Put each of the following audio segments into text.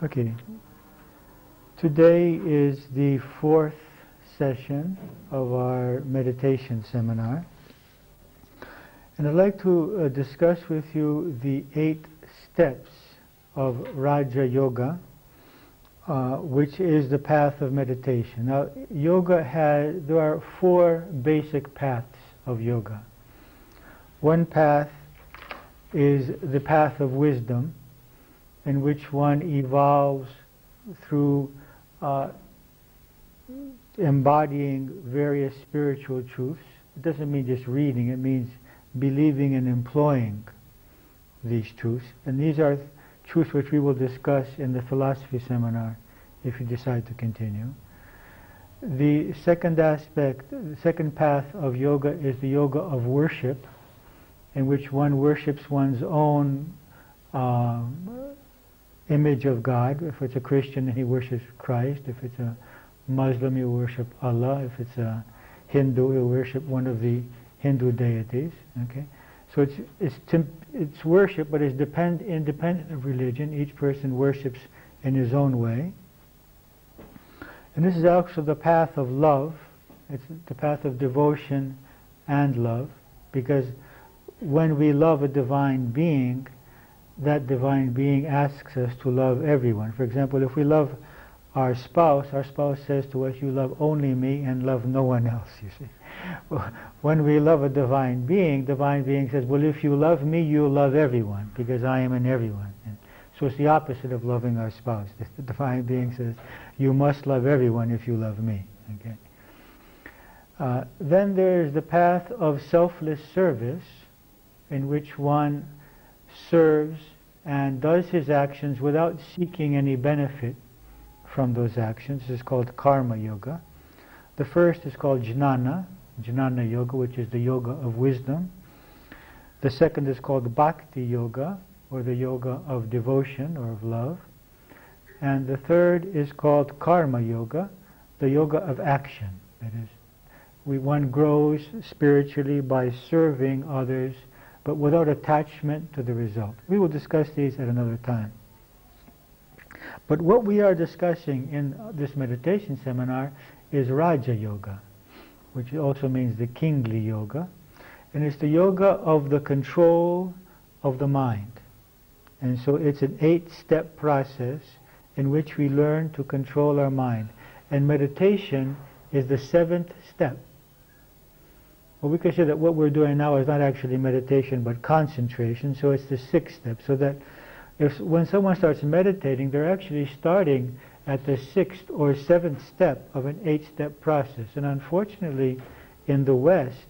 Okay. Today is the fourth session of our meditation seminar. And I'd like to discuss with you the 8 steps of Raja Yoga, which is the path of meditation. Now, there are 4 basic paths of yoga. One path is the path of wisdom, in which one evolves through embodying various spiritual truths. It doesn't mean just reading, it means believing and employing these truths. And these are truths which we will discuss in the philosophy seminar if you decide to continue. The second aspect, the second path of yoga is the yoga of worship, in which one worships one's own image of God. If it's a Christian, he worships Christ. If it's a Muslim, you worship Allah. If it's a Hindu, you worship one of the Hindu deities. Okay, so it's worship, but it's independent of religion. Each person worships in his own way. And this is also the path of love. It's the path of devotion and love, because when we love a divine being, that divine being asks us to love everyone. For example, if we love our spouse says to us, "You love only me and love no one else," you see. When we love a divine being says, "Well, if you love me, you'll love everyone, because I am in everyone." And so it's the opposite of loving our spouse. The divine being says, "You must love everyone if you love me." Okay. Then there's the path of selfless service, in which one serves and does his actions without seeking any benefit from those actions. This is called karma yoga. The first is called jnana yoga, which is the yoga of wisdom. The second is called bhakti yoga, or the yoga of devotion or of love. And the third is called karma yoga, the yoga of action. That is, one grows spiritually by serving others, but without attachment to the result. We will discuss these at another time. But what we are discussing in this meditation seminar is Raja Yoga, which also means the kingly yoga. And it's the yoga of the control of the mind. And so it's an 8-step process in which we learn to control our mind. And meditation is the 7th step. Well, we can say that what we're doing now is not actually meditation, but concentration, so it's the 6th step. So that when someone starts meditating, they're actually starting at the 6th or 7th step of an 8-step process. And unfortunately, in the West,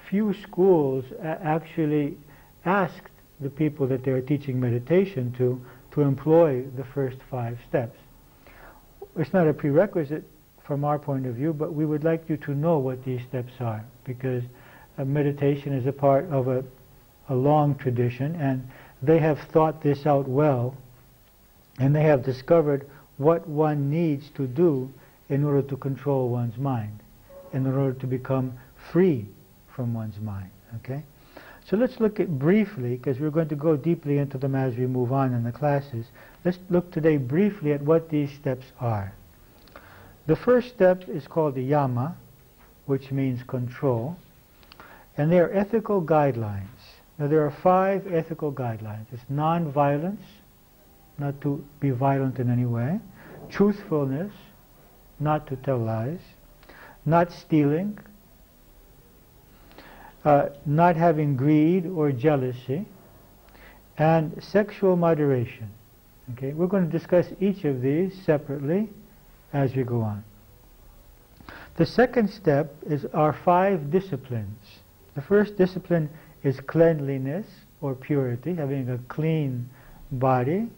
few schools actually asked the people that they're teaching meditation to employ the first 5 steps. It's not a prerequisite from our point of view, but we would like you to know what these steps are, because meditation is a part of a long tradition, and they have thought this out well, and they have discovered what one needs to do in order to control one's mind, in order to become free from one's mind. Okay? So let's look at briefly, because we're going to go deeply into them as we move on in the classes. Let's look today briefly at what these steps are. The first step is called the yama, which means control, and they are ethical guidelines. Now there are 5 ethical guidelines. It's non-violence, not to be violent in any way; truthfulness, not to tell lies; not stealing; not having greed or jealousy; and sexual moderation. Okay, we're going to discuss each of these separately as we go on. The second step is our 5 disciplines. The first discipline is cleanliness or purity, having a clean body.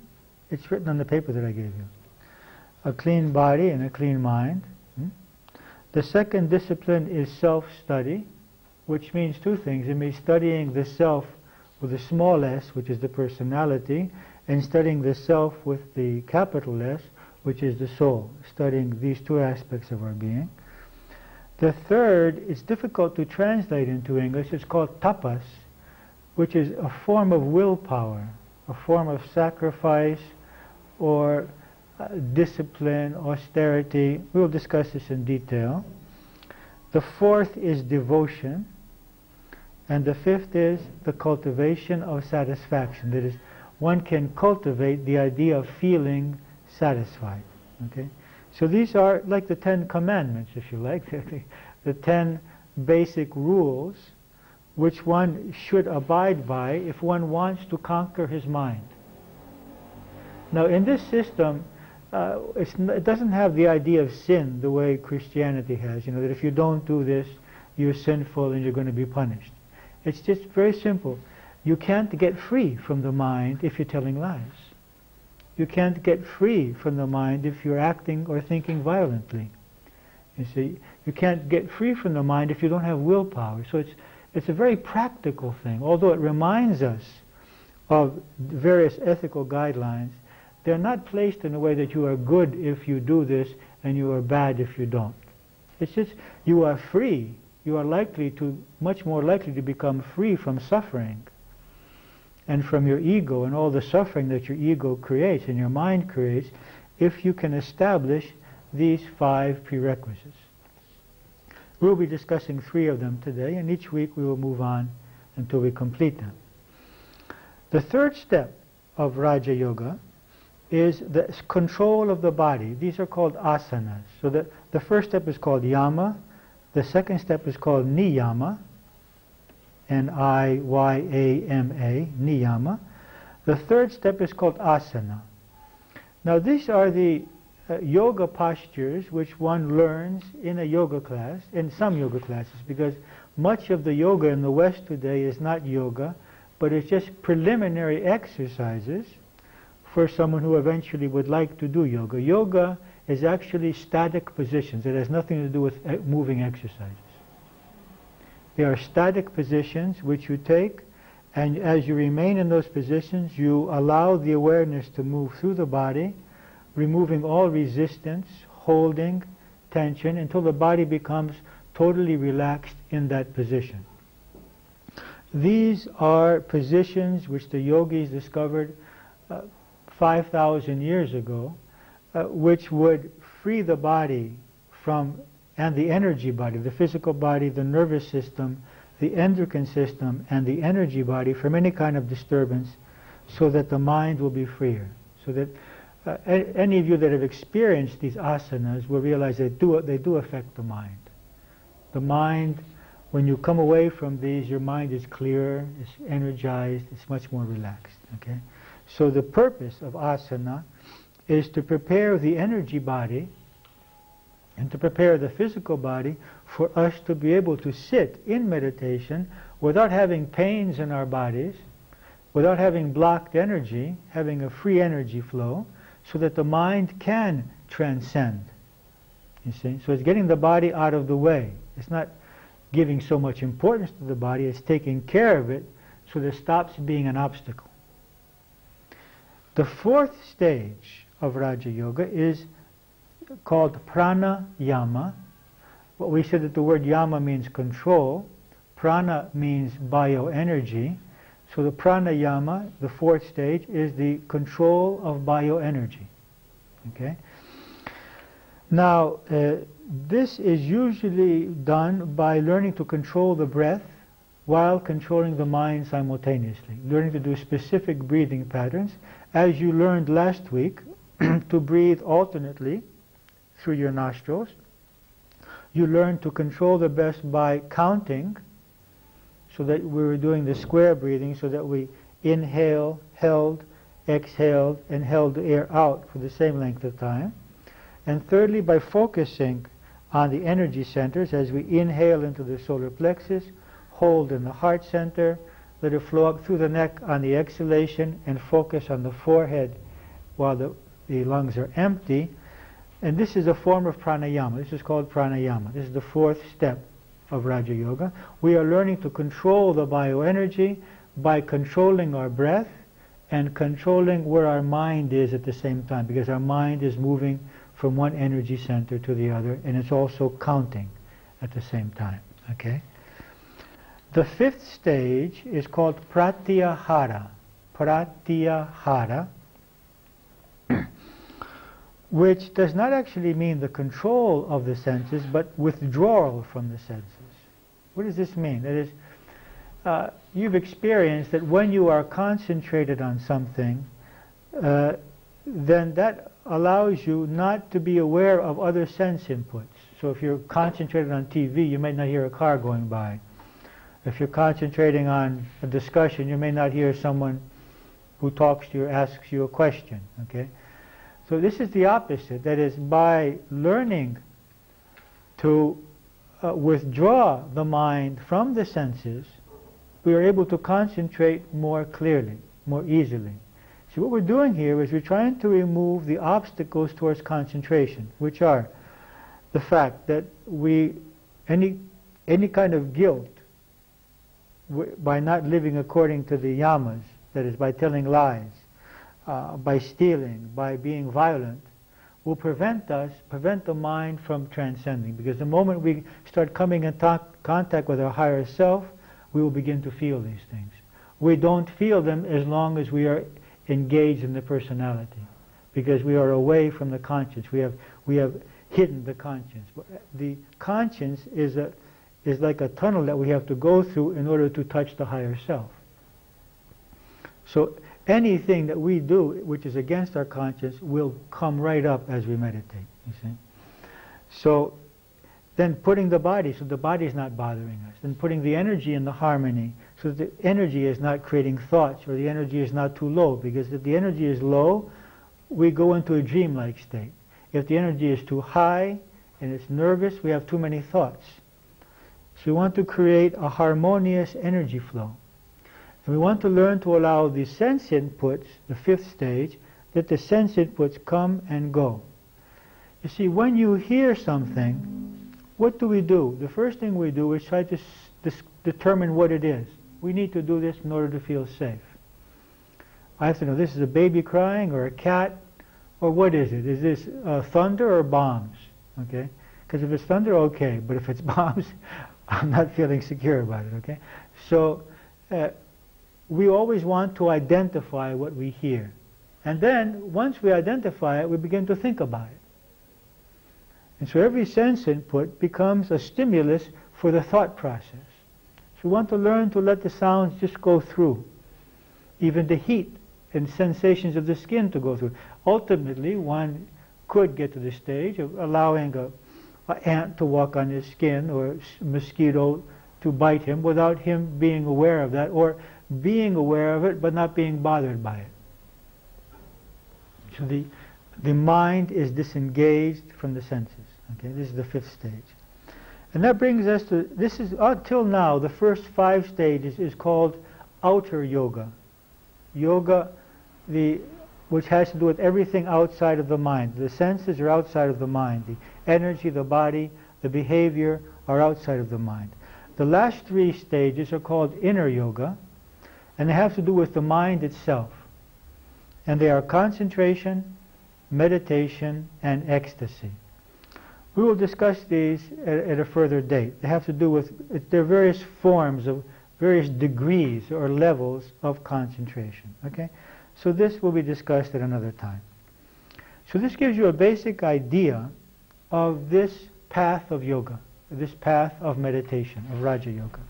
It's written on the paper that I gave you. A clean body and a clean mind. The second discipline is self-study, which means 2 things. It means studying the self with a small s, which is the personality, and studying the self with the capital S, which is the soul, studying these 2 aspects of our being. The third is difficult to translate into English. It's called tapas, which is a form of willpower, a form of sacrifice or discipline, austerity. We will discuss this in detail. The fourth is devotion. And the fifth is the cultivation of satisfaction. That is, one can cultivate the idea of feeling satisfied. Okay? So these are like the 10 commandments, if you like, the 10 basic rules which one should abide by if one wants to conquer his mind. Now in this system, it doesn't have the idea of sin the way Christianity has, you know, that if you don't do this, you're sinful and you're going to be punished. It's just very simple. You can't get free from the mind if you're telling lies. You can't get free from the mind if you're acting or thinking violently. You see, you can't get free from the mind if you don't have willpower. So it's a very practical thing. Although it reminds us of various ethical guidelines, they're not placed in a way that you are good if you do this and you are bad if you don't. It's just you are free. You are much more likely to become free from suffering and from your ego and all the suffering that your ego creates and your mind creates if you can establish these 5 prerequisites. We'll be discussing 3 of them today, and each week we will move on until we complete them. The third step of Raja Yoga is the control of the body. These are called asanas. So the first step is called yama. The second step is called niyama, N-I-Y-A-M-A, niyama. The third step is called asana. Now these are the yoga postures which one learns in a yoga class, in some yoga classes, because much of the yoga in the West today is not yoga, but it's just preliminary exercises for someone who eventually would like to do yoga. Yoga is actually static positions. It has nothing to do with moving exercises. They are static positions which you take, and as you remain in those positions, you allow the awareness to move through the body, removing all resistance, holding, tension, until the body becomes totally relaxed in that position. These are positions which the yogis discovered 5,000 years ago, which would free the body from, and the energy body, the physical body, the nervous system, the endocrine system, and the energy body from any kind of disturbance, so that the mind will be freer. So that any of you that have experienced these asanas will realize they do affect the mind. The mind, when you come away from these, your mind is clearer, it's energized, it's much more relaxed. Okay? So the purpose of asana is to prepare the energy body and to prepare the physical body for us to be able to sit in meditation without having pains in our bodies, without having blocked energy, having a free energy flow, so that the mind can transcend. You see? So it's getting the body out of the way. It's not giving so much importance to the body, it's taking care of it so that it stops being an obstacle. The fourth stage of Raja Yoga is called pranayama. What we said that the word yama means control, prana means bioenergy. So the pranayama, the fourth stage, is the control of bioenergy. Okay? Now, this is usually done by learning to control the breath while controlling the mind simultaneously, learning to do specific breathing patterns. As you learned last week, to breathe alternately through your nostrils. You learn to control the breath by counting, so that we were doing the square breathing, so that we inhale, held, exhaled, and held the air out for the same length of time. And thirdly, by focusing on the energy centers, as we inhale into the solar plexus, hold in the heart center, let it flow up through the neck on the exhalation, and focus on the forehead while the lungs are empty. And this is a form of pranayama. This is called pranayama. This is the fourth step of Raja Yoga. We are learning to control the bioenergy by controlling our breath and controlling where our mind is at the same time, because our mind is moving from one energy center to the other, and it's also counting at the same time. Okay? The fifth stage is called pratyahara. Pratyahara. which does not actually mean the control of the senses, but withdrawal from the senses. What does this mean? That is, you've experienced that when you are concentrated on something, then that allows you not to be aware of other sense inputs. So if you're concentrated on TV, you may not hear a car going by. If you're concentrating on a discussion, you may not hear someone who talks to you or asks you a question. Okay? So this is the opposite. That is, by learning to withdraw the mind from the senses, we are able to concentrate more clearly, more easily. So what we're doing here is we're trying to remove the obstacles towards concentration, which are the fact that any kind of guilt by not living according to the yamas, that is, by telling lies, by stealing, by being violent, will prevent the mind from transcending. Because the moment we start coming in contact with our higher self, we will begin to feel these things. We don't feel them as long as we are engaged in the personality, because we are away from the conscience. We have hidden the conscience. The conscience is like a tunnel that we have to go through in order to touch the higher self. So anything that we do which is against our conscience will come right up as we meditate, you see. So then putting the body, so the body is not bothering us. Then putting the energy in the harmony, so that the energy is not creating thoughts, or the energy is not too low, because if the energy is low, we go into a dreamlike state. If the energy is too high and it's nervous, we have too many thoughts. So we want to create a harmonious energy flow. And we want to learn to allow the sense inputs, the fifth stage, that the sense inputs come and go. You see, when you hear something, what do? The first thing we do is try to determine what it is. We need to do this in order to feel safe. I have to know, this is a baby crying or a cat, or what is it? Is this thunder or bombs? Okay? Because if it's thunder, okay, but if it's bombs, I'm not feeling secure about it, okay? So we always want to identify what we hear. And then, once we identify it, we begin to think about it. And so every sense input becomes a stimulus for the thought process. So we want to learn to let the sounds just go through. Even the heat and sensations of the skin to go through. Ultimately, one could get to the stage of allowing an ant to walk on his skin, or a mosquito to bite him, without him being aware of that, or being aware of it but not being bothered by it. So the mind is disengaged from the senses. Okay, this is the fifth stage. And that brings us to, this is, until now, the first 5 stages is called outer yoga. Yoga, which has to do with everything outside of the mind. The senses are outside of the mind. The energy, the body, the behavior are outside of the mind. The last 3 stages are called inner yoga, and they have to do with the mind itself. And they are concentration, meditation, and ecstasy. We will discuss these at a further date. They have to do with, there are various forms of, various degrees or levels of concentration. Okay? So this will be discussed at another time. So this gives you a basic idea of this path of yoga, this path of meditation, of Raja Yoga.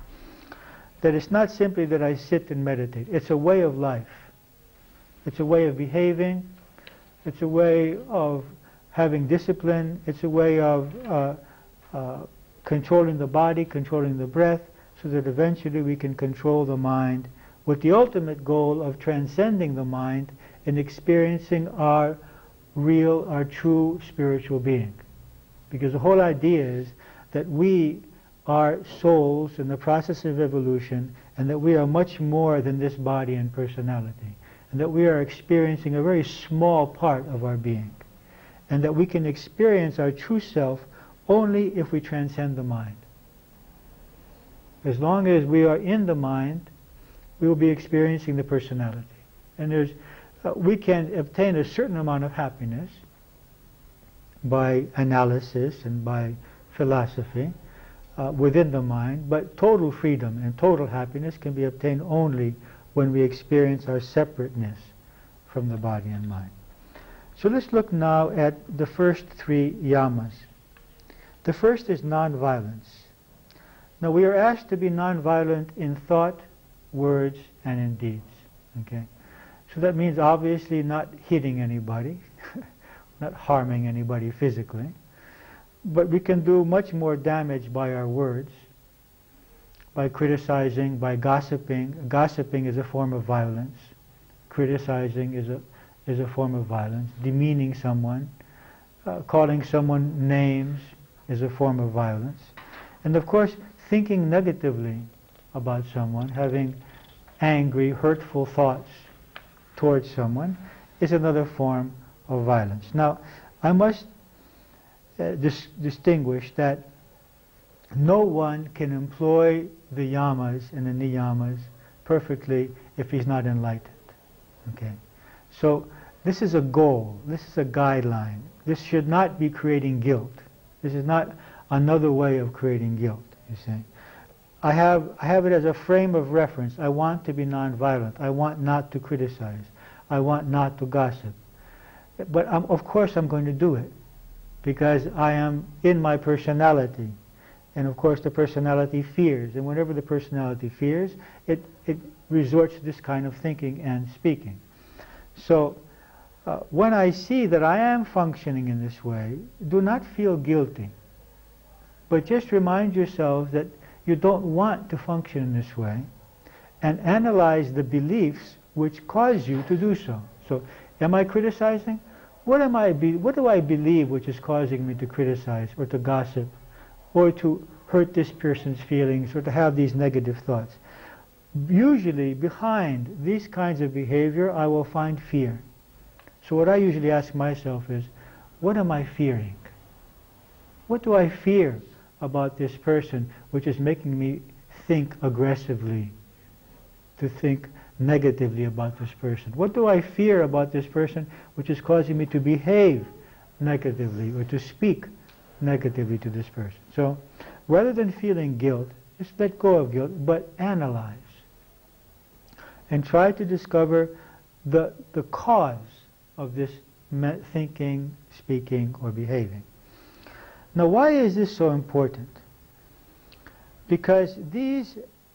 That it's not simply that I sit and meditate. It's a way of life. It's a way of behaving. It's a way of having discipline. It's a way of controlling the body, controlling the breath, so that eventually we can control the mind, with the ultimate goal of transcending the mind and experiencing our real, our true spiritual being. Because the whole idea is that we are souls in the process of evolution, and that we are much more than this body and personality, and that we are experiencing a very small part of our being, and that we can experience our true self only if we transcend the mind. As long as we are in the mind, we will be experiencing the personality. And we can obtain a certain amount of happiness by analysis and by philosophy within the mind, but total freedom and total happiness can be obtained only when we experience our separateness from the body and mind. So let's look now at the first three yamas. The first is non-violence. Now we are asked to be non-violent in thought, words, and in deeds. Okay? So that means obviously not hitting anybody, not harming anybody physically, but we can do much more damage by our words, by criticizing, by gossiping. Gossiping is a form of violence. Criticizing is a form of violence. Demeaning someone, calling someone names is a form of violence. And of course, thinking negatively about someone, having angry, hurtful thoughts towards someone is another form of violence. Now, I must distinguish that no one can employ the yamas and the niyamas perfectly if he's not enlightened. Okay, so this is a goal, this is a guideline. This should not be creating guilt. This is not another way of creating guilt, you see. I have it as a frame of reference. I want to be non-violent. I want not to criticize. I want not to gossip. But of course I'm going to do it because I am in my personality. And of course the personality fears. And whenever the personality fears, it resorts to this kind of thinking and speaking. So when I see that I am functioning in this way, do not feel guilty. But just remind yourselves that you don't want to function in this way, and analyze the beliefs which cause you to do so. So, am I criticizing? What do I believe which is causing me to criticize or to gossip or to hurt this person's feelings or to have these negative thoughts? Usually behind these kinds of behavior I will find fear. So what I usually ask myself is, what am I fearing? What do I fear about this person which is making me think aggressively, to think negatively about this person? What do I fear about this person which is causing me to behave negatively or to speak negatively to this person? So rather than feeling guilt, just let go of guilt, but analyze and try to discover the cause of this thinking, speaking, or behaving. Now, why is this so important? Because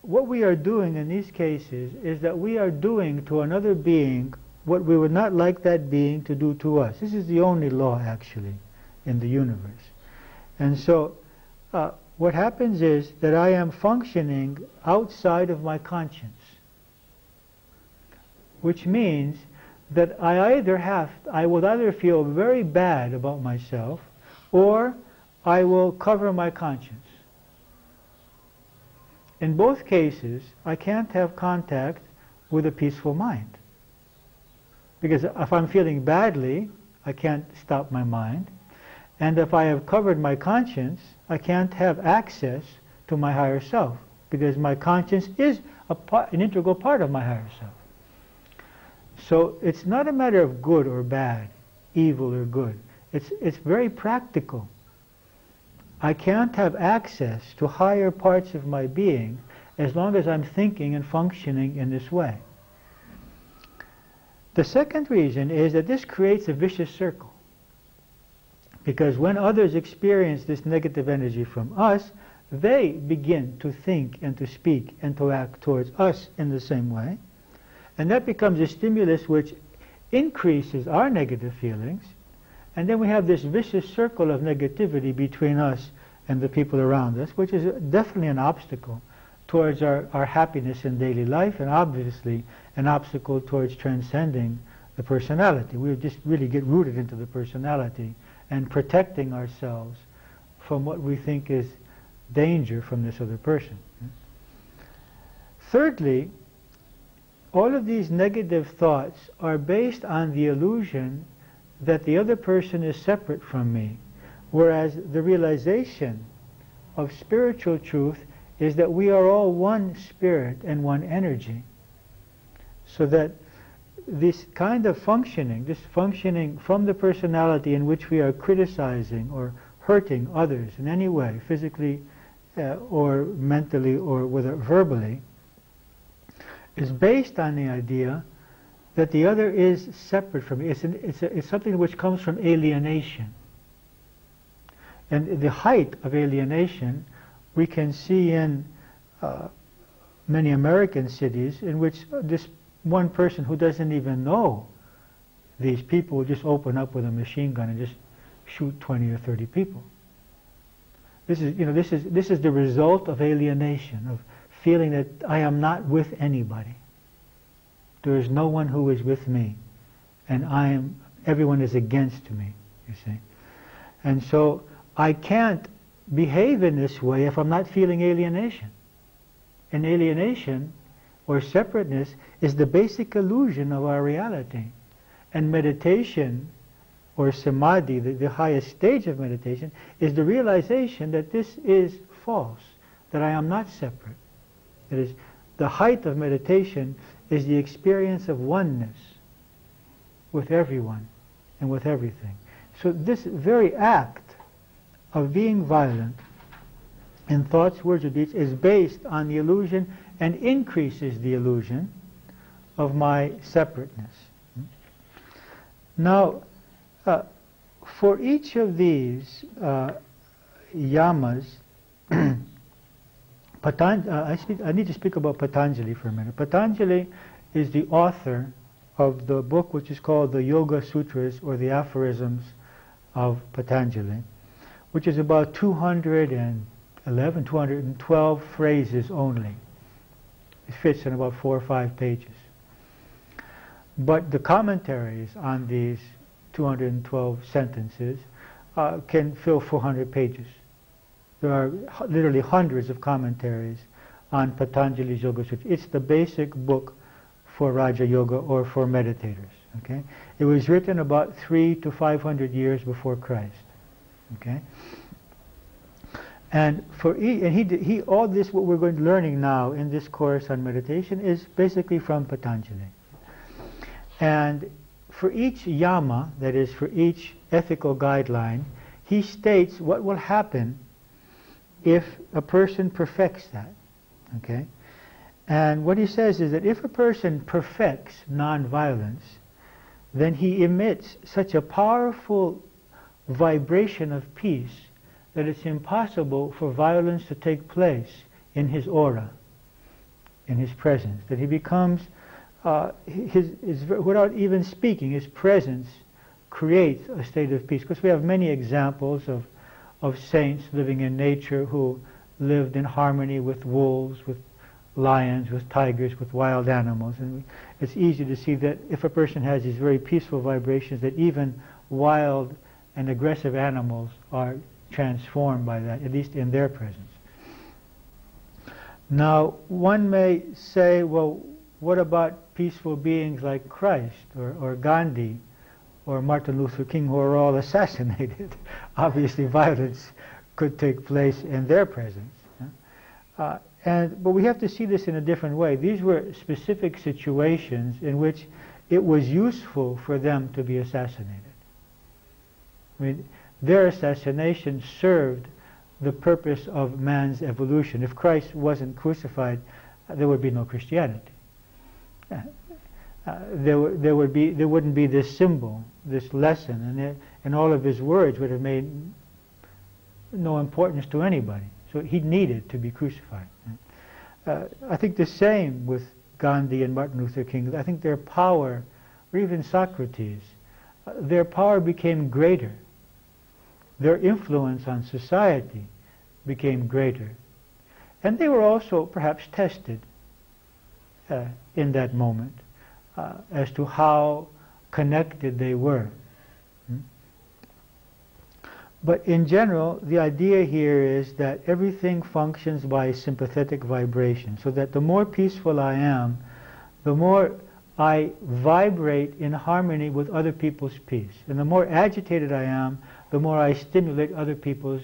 what we are doing in these cases is that we are doing to another being what we would not like that being to do to us. This is the only law, actually, in the universe. And so, what happens is that I am functioning outside of my conscience, which means that I will either feel very bad about myself, or I will cover my conscience. In both cases, I can't have contact with a peaceful mind. Because if I'm feeling badly, I can't stop my mind. And if I have covered my conscience, I can't have access to my higher self. Because my conscience is an integral part of my higher self. So it's not a matter of good or bad, evil or good. It's very practical. I can't have access to higher parts of my being as long as I'm thinking and functioning in this way. The second reason is that this creates a vicious circle. Because when others experience this negative energy from us, they begin to think and to speak and to act towards us in the same way. And that becomes a stimulus which increases our negative feelings. And then we have this vicious circle of negativity between us and the people around us, which is definitely an obstacle towards our happiness in daily life, and obviously an obstacle towards transcending the personality. We just really get rooted into the personality and protecting ourselves from what we think is danger from this other person. Thirdly, all of these negative thoughts are based on the illusion that the other person is separate from me, whereas the realization of spiritual truth is that we are all one spirit and one energy. So that this kind of functioning, this functioning from the personality in which we are criticizing or hurting others in any way, physically or mentally or verbally, is based on the idea that the other is separate from me. It's something which comes from alienation. And the height of alienation we can see in many American cities, in which this one person who doesn't even know these people will just open up with a machine gun and just shoot 20 or 30 people. This is the result of alienation, of feeling that I am not with anybody. There is no one who is with me, and everyone is against me, you see. And so I can't behave in this way if I'm not feeling alienation. And alienation, or separateness, is the basic illusion of our reality. And meditation, or samadhi, the highest stage of meditation, is the realization that this is false, that I am not separate. It is the height of meditation is the experience of oneness with everyone and with everything. So this very act of being violent in thoughts, words, or deeds is based on the illusion and increases the illusion of my separateness. Now, for each of these yamas, I need to speak about Patanjali for a minute. Patanjali is the author of the book which is called the Yoga Sutras, or the Aphorisms of Patanjali, which is about 212 phrases only. It fits in about 4 or 5 pages. But the commentaries on these 212 sentences can fill 400 pages. There are literally hundreds of commentaries on Patanjali's Yoga Sutra. It's the basic book for Raja Yoga, or for meditators. Okay, it was written about 300 to 500 years before Christ. Okay, and all this what we're going to learning now in this course on meditation is basically from Patanjali. And for each yama, that is, for each ethical guideline, he states what will happen if a person perfects that. Okay? And what he says is that if a person perfects non-violence, then he emits such a powerful vibration of peace that it's impossible for violence to take place in his aura, in his presence. That he becomes, without even speaking, his presence creates a state of peace. Because we have many examples of saints living in nature who lived in harmony with wolves, with lions, with tigers, with wild animals. And it's easy to see that if a person has these very peaceful vibrations, that even wild and aggressive animals are transformed by that, at least in their presence. Now, one may say, well, what about peaceful beings like Christ or Gandhi or Martin Luther King, who are all assassinated? Obviously violence could take place in their presence. But we have to see this in a different way. These were specific situations in which it was useful for them to be assassinated. I mean, their assassination served the purpose of man's evolution. If Christ wasn't crucified, there would be no Christianity. There wouldn't be this symbol, this lesson, and all of his words would have made no importance to anybody. So he needed to be crucified. I think the same with Gandhi and Martin Luther King. I think their power, or even Socrates, their power became greater. Their influence on society became greater. And they were also perhaps tested in that moment as to how connected they were. But in general, the idea here is that everything functions by sympathetic vibration, so that the more peaceful I am, the more I vibrate in harmony with other people's peace. And the more agitated I am, the more I stimulate other people's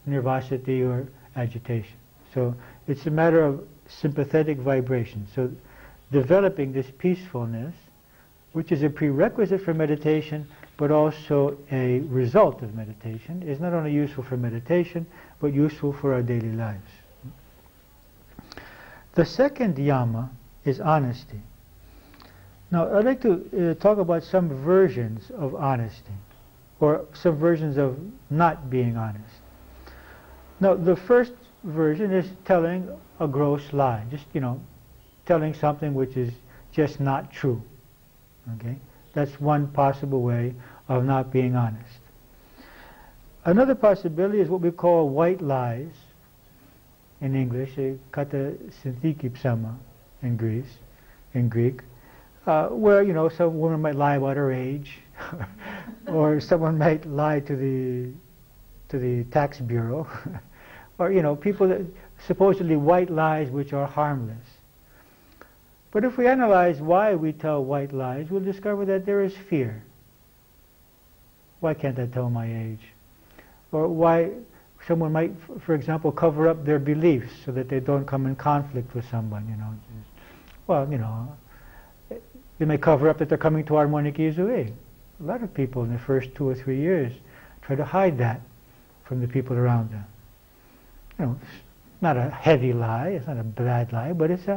nervosity or agitation. So it's a matter of sympathetic vibration. So developing this peacefulness, which is a prerequisite for meditation, but also a result of meditation, is not only useful for meditation, but useful for our daily lives. The second yama is honesty. Now, I'd like to talk about some versions of honesty, or some versions of not being honest. Now, the first version is telling a gross lie, just, telling something which is just not true. Okay? That's one possible way of not being honest. Another possibility is what we call white lies in English, kata synthiki psama in Greek, where some woman might lie about her age, or someone might lie to the tax bureau, or people that supposedly white lies which are harmless. But if we analyze why we tell white lies, we'll discover that there is fear. Why can't I tell my age? Or why someone might, for example, cover up their beliefs so that they don't come in conflict with someone, Well, they may cover up that they're coming to Harmonica Izui. A lot of people in the first 2 or 3 years try to hide that from the people around them. It's not a heavy lie, it's not a bad lie, but it's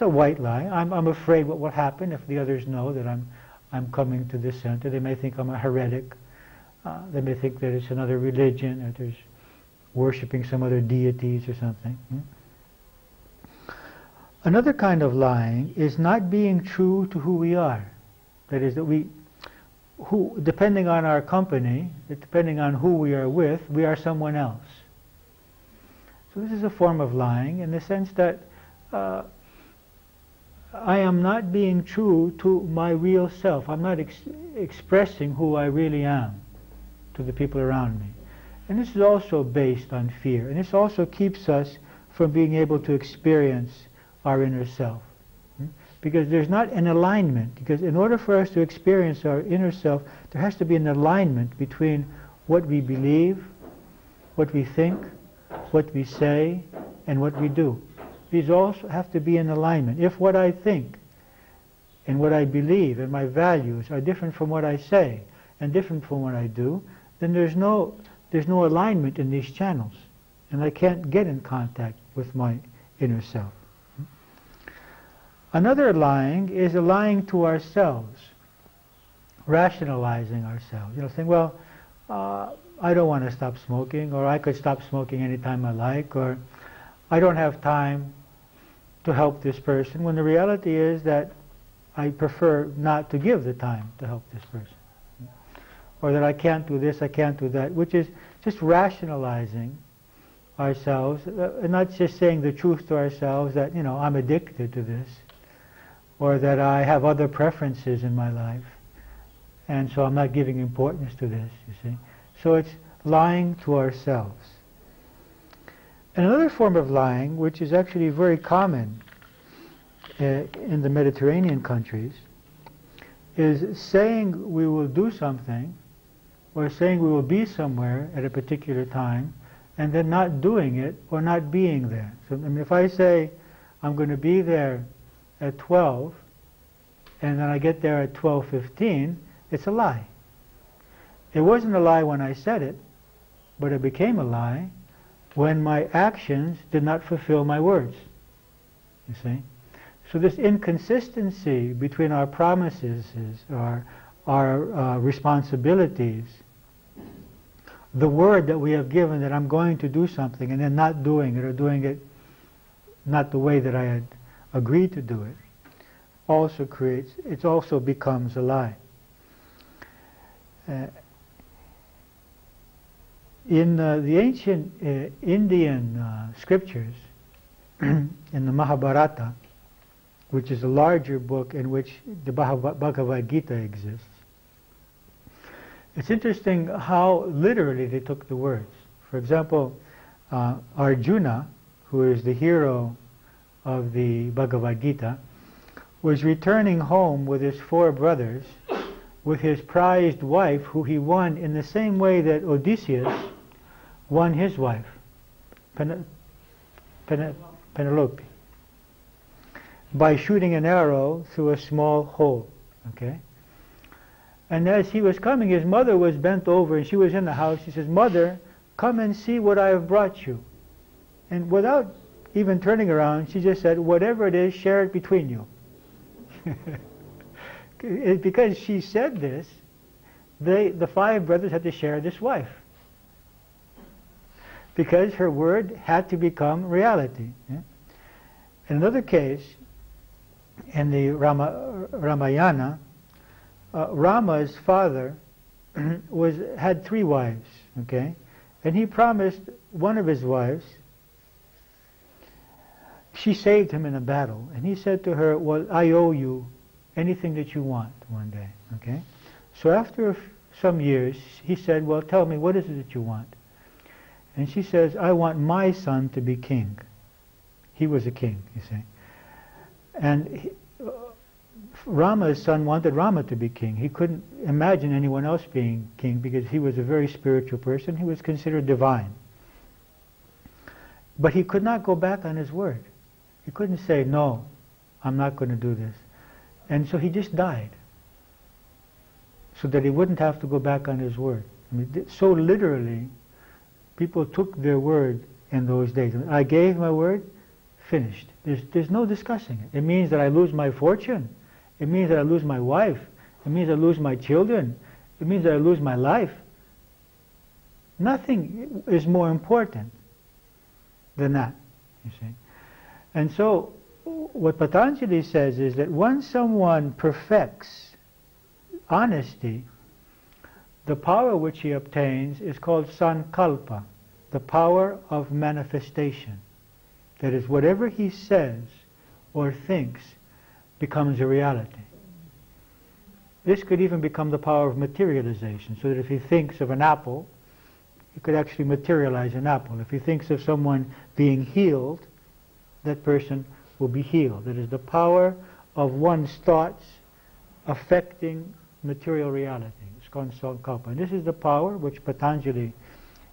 a white lie. I'm afraid what will happen if the others know that I'm coming to this center. They may think I'm a heretic. They may think that it's another religion, or there's worshipping some other deities or something. Another kind of lying is not being true to who we are. That is, that depending on our company, depending on who we are with, we are someone else. So this is a form of lying in the sense that I am not being true to my real self. I'm not expressing who I really am to the people around me. And this is also based on fear. And this also keeps us from being able to experience our inner self. Because there's not an alignment. Because in order for us to experience our inner self, there has to be an alignment between what we believe, what we think, what we say, and what we do. These also have to be in alignment. If what I think and what I believe and my values are different from what I say and different from what I do, then there's no alignment in these channels, and I can't get in contact with my inner self. Another lying is a lying to ourselves, rationalizing ourselves. Saying, well, I don't want to stop smoking, or I could stop smoking anytime I like, or I don't have time to help this person, when the reality is that I prefer not to give the time to help this person. Or that I can't do this, I can't do that, which is just rationalizing ourselves, and not just saying the truth to ourselves that, I'm addicted to this, or that I have other preferences in my life, and so I'm not giving importance to this, you see. So it's lying to ourselves. And another form of lying, which is actually very common in the Mediterranean countries, is saying we will do something, or saying we will be somewhere at a particular time, and then not doing it or not being there. So if I say I'm going to be there at 12, and then I get there at 12:15, it's a lie. It wasn't a lie when I said it, but it became a lie when my actions did not fulfill my words. You see? So this inconsistency between our promises, our responsibilities, the word that we have given that I'm going to do something and then not doing it, or doing it not the way that I had agreed to do it, it also becomes a lie. In the ancient Indian scriptures, in the Mahabharata, which is a larger book in which the Bhagavad Gita exists, it's interesting how literally they took the words. For example, Arjuna, who is the hero of the Bhagavad Gita, was returning home with his 4 brothers, with his prized wife, who he won in the same way that Odysseus won his wife, Penelope, by shooting an arrow through a small hole. Okay? And as he was coming, his mother was bent over, and she was in the house. She says, "Mother, come and see what I have brought you." And without even turning around, she just said, "Whatever it is, share it between you." Because she said this, the 5 brothers had to share this wife. Because her word had to become reality. Yeah? In another case, in the Ramayana, Rama's father had 3 wives, okay? And he promised one of his wives, she saved him in a battle, and he said to her, well, I owe you anything that you want one day, okay? So after some years, he said, well, tell me, what is it that you want? And she says, I want my son to be king. He was a king, you see. And Rama's son wanted Rama to be king. He couldn't imagine anyone else being king because he was a very spiritual person. He was considered divine. But he could not go back on his word. He couldn't say, no, I'm not going to do this. And so he just died, so that he wouldn't have to go back on his word. I mean, so literally, people took their word in those days. I gave my word, finished. There's no discussing it. It means that I lose my fortune. It means that I lose my wife. It means I lose my children. It means that I lose my life. Nothing is more important than that, you see. And so, what Patanjali says is that once someone perfects honesty, the power which he obtains is called sankalpa, the power of manifestation. That is, whatever he says or thinks becomes a reality. This could even become the power of materialization, so that if he thinks of an apple, he could actually materialize an apple. If he thinks of someone being healed, that person will be healed. That is the power of one's thoughts affecting material reality. It's called sankalpa. And this is the power which Patanjali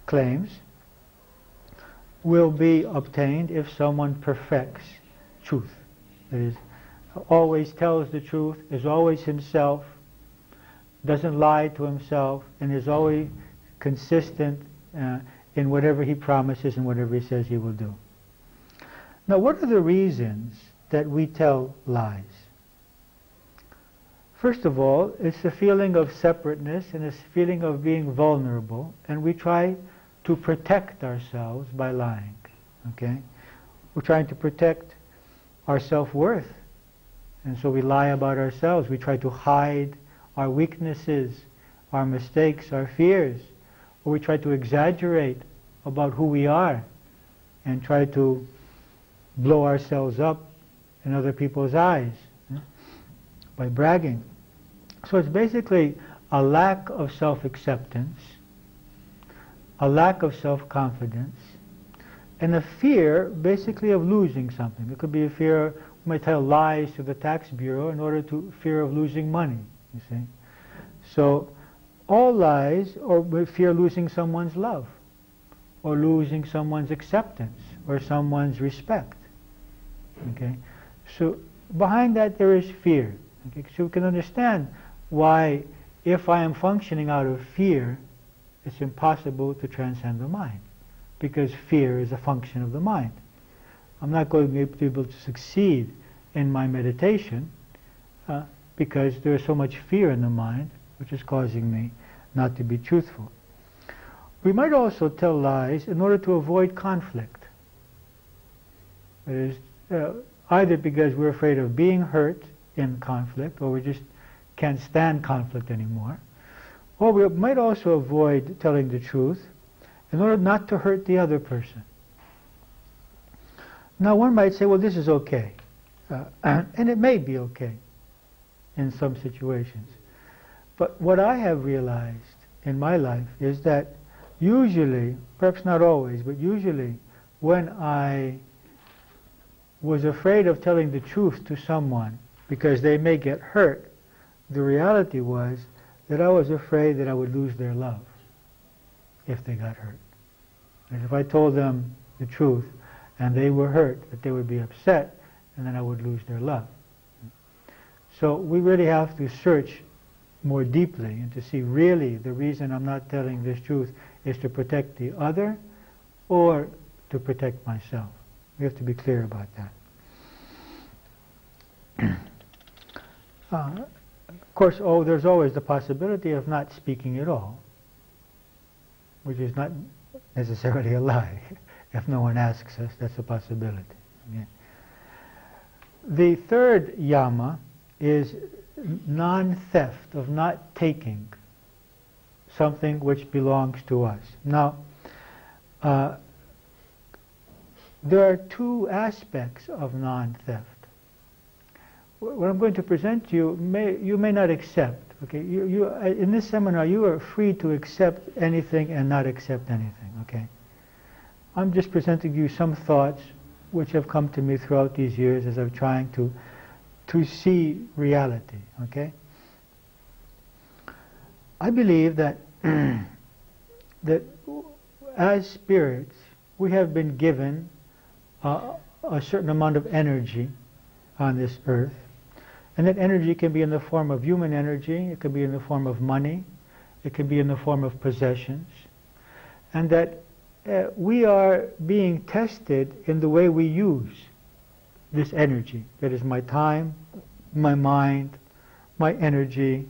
claims will be obtained if someone perfects truth. That is, always tells the truth, is always himself, doesn't lie to himself, and is always consistent in whatever he promises and whatever he says he will do. Now, what are the reasons that we tell lies? First of all, it's the feeling of separateness and it's the feeling of being vulnerable, and we try to protect ourselves by lying. Okay? We're trying to protect our self-worth, and so we lie about ourselves. We try to hide our weaknesses, our mistakes, our fears, or we try to exaggerate about who we are and try to blow ourselves up in other people's eyes by bragging. So it's basically a lack of self-acceptance, a lack of self-confidence, and a fear basically of losing something. It could be a fear, we might tell lies to the tax bureau in order to fear of losing money, you see. So all lies, or we fear losing someone's love, or losing someone's acceptance, or someone's respect. Okay, so behind that there is fear. Okay, so we can understand why, if I am functioning out of fear, it's impossible to transcend the mind, because fear is a function of the mind. I'm not going to be able to succeed in my meditation because there is so much fear in the mind, which is causing me not to be truthful. We might also tell lies in order to avoid conflict. That is, either because we're afraid of being hurt in conflict, or we just can't stand conflict anymore, or we might also avoid telling the truth in order not to hurt the other person. Now one might say, well, this is okay, and it may be okay in some situations. But what I have realized in my life is that usually, perhaps not always, but usually when I was afraid of telling the truth to someone because they may get hurt, the reality was that I was afraid that I would lose their love if they got hurt. And if I told them the truth and they were hurt, that they would be upset and then I would lose their love. So we really have to search more deeply and to see really the reason I'm not telling this truth is to protect the other or to protect myself. We have to be clear about that. Of course, there's always the possibility of not speaking at all, which is not necessarily a lie. If no one asks us, that's a possibility. Okay. The third yama is non-theft, of not taking something which belongs to us. Now, there are two aspects of non-theft. What I'm going to present to you, you may not accept. Okay, in this seminar, you are free to accept anything and not accept anything. Okay, I'm just presenting you some thoughts which have come to me throughout these years as I'm trying to see reality. Okay, I believe that that as spirits, we have been given a certain amount of energy on this earth. And that energy can be in the form of human energy, it can be in the form of money, it can be in the form of possessions. And that we are being tested in the way we use this energy. That is my time, my mind, my energy,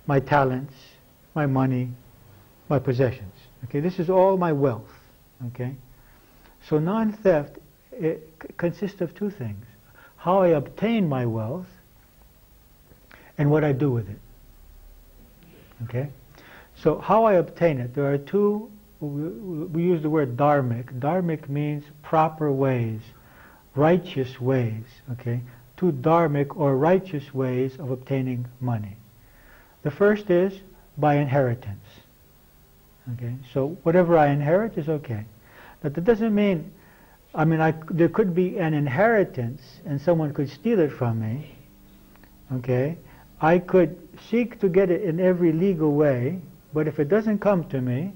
my talents, my money, my possessions. Okay, this is all my wealth. Okay, so non-theft consists of two things: how I obtain my wealth and what I do with it. Okay, so how I obtain it. There are two. We use the word dharmic. Dharmic means proper ways, righteous ways. Okay, two dharmic or righteous ways of obtaining money. The first is by inheritance. Okay, so whatever I inherit is okay. But that doesn't mean, there could be an inheritance and someone could steal it from me. Okay, I could seek to get it in every legal way, but if it doesn't come to me,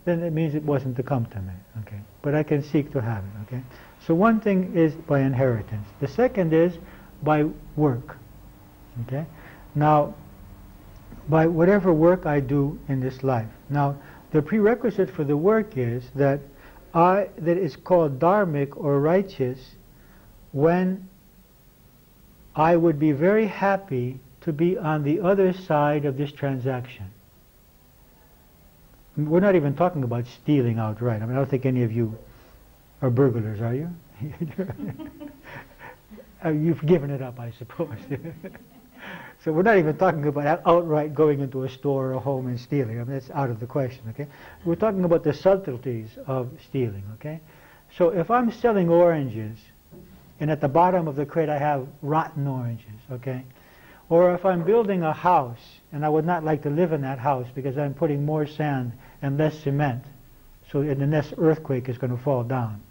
then it means it wasn't to come to me. Okay, but I can seek to have it. Okay, so one thing is by inheritance. The second is by work. Okay, now by whatever work I do in this life. Now, the prerequisite for the work is that is called dharmic or righteous when I would be very happy to be on the other side of this transaction. We're not even talking about stealing outright. I don't think any of you are burglars, are you? You've given it up, I suppose. So we're not even talking about outright going into a store or a home and stealing. That's out of the question. Okay, we're talking about the subtleties of stealing. Okay, so if I'm selling oranges, and at the bottom of the crate I have rotten oranges. Okay, or if I'm building a house and I would not like to live in that house because I'm putting more sand and less cement, so the next earthquake is going to fall down.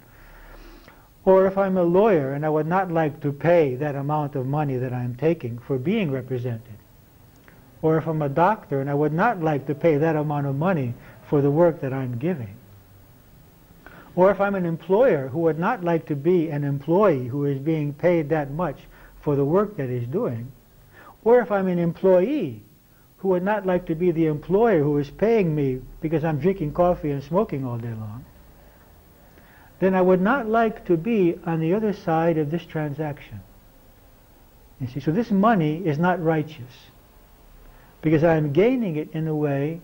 Or if I'm a lawyer and I would not like to pay that amount of money that I'm taking for being represented. Or if I'm a doctor and I would not like to pay that amount of money for the work that I'm giving. Or if I'm an employer who would not like to be an employee who is being paid that much for the work that he's doing. Or if I'm an employee who would not like to be the employer who is paying me because I'm drinking coffee and smoking all day long, then I would not like to be on the other side of this transaction. You see, so this money is not righteous because I am gaining it in a way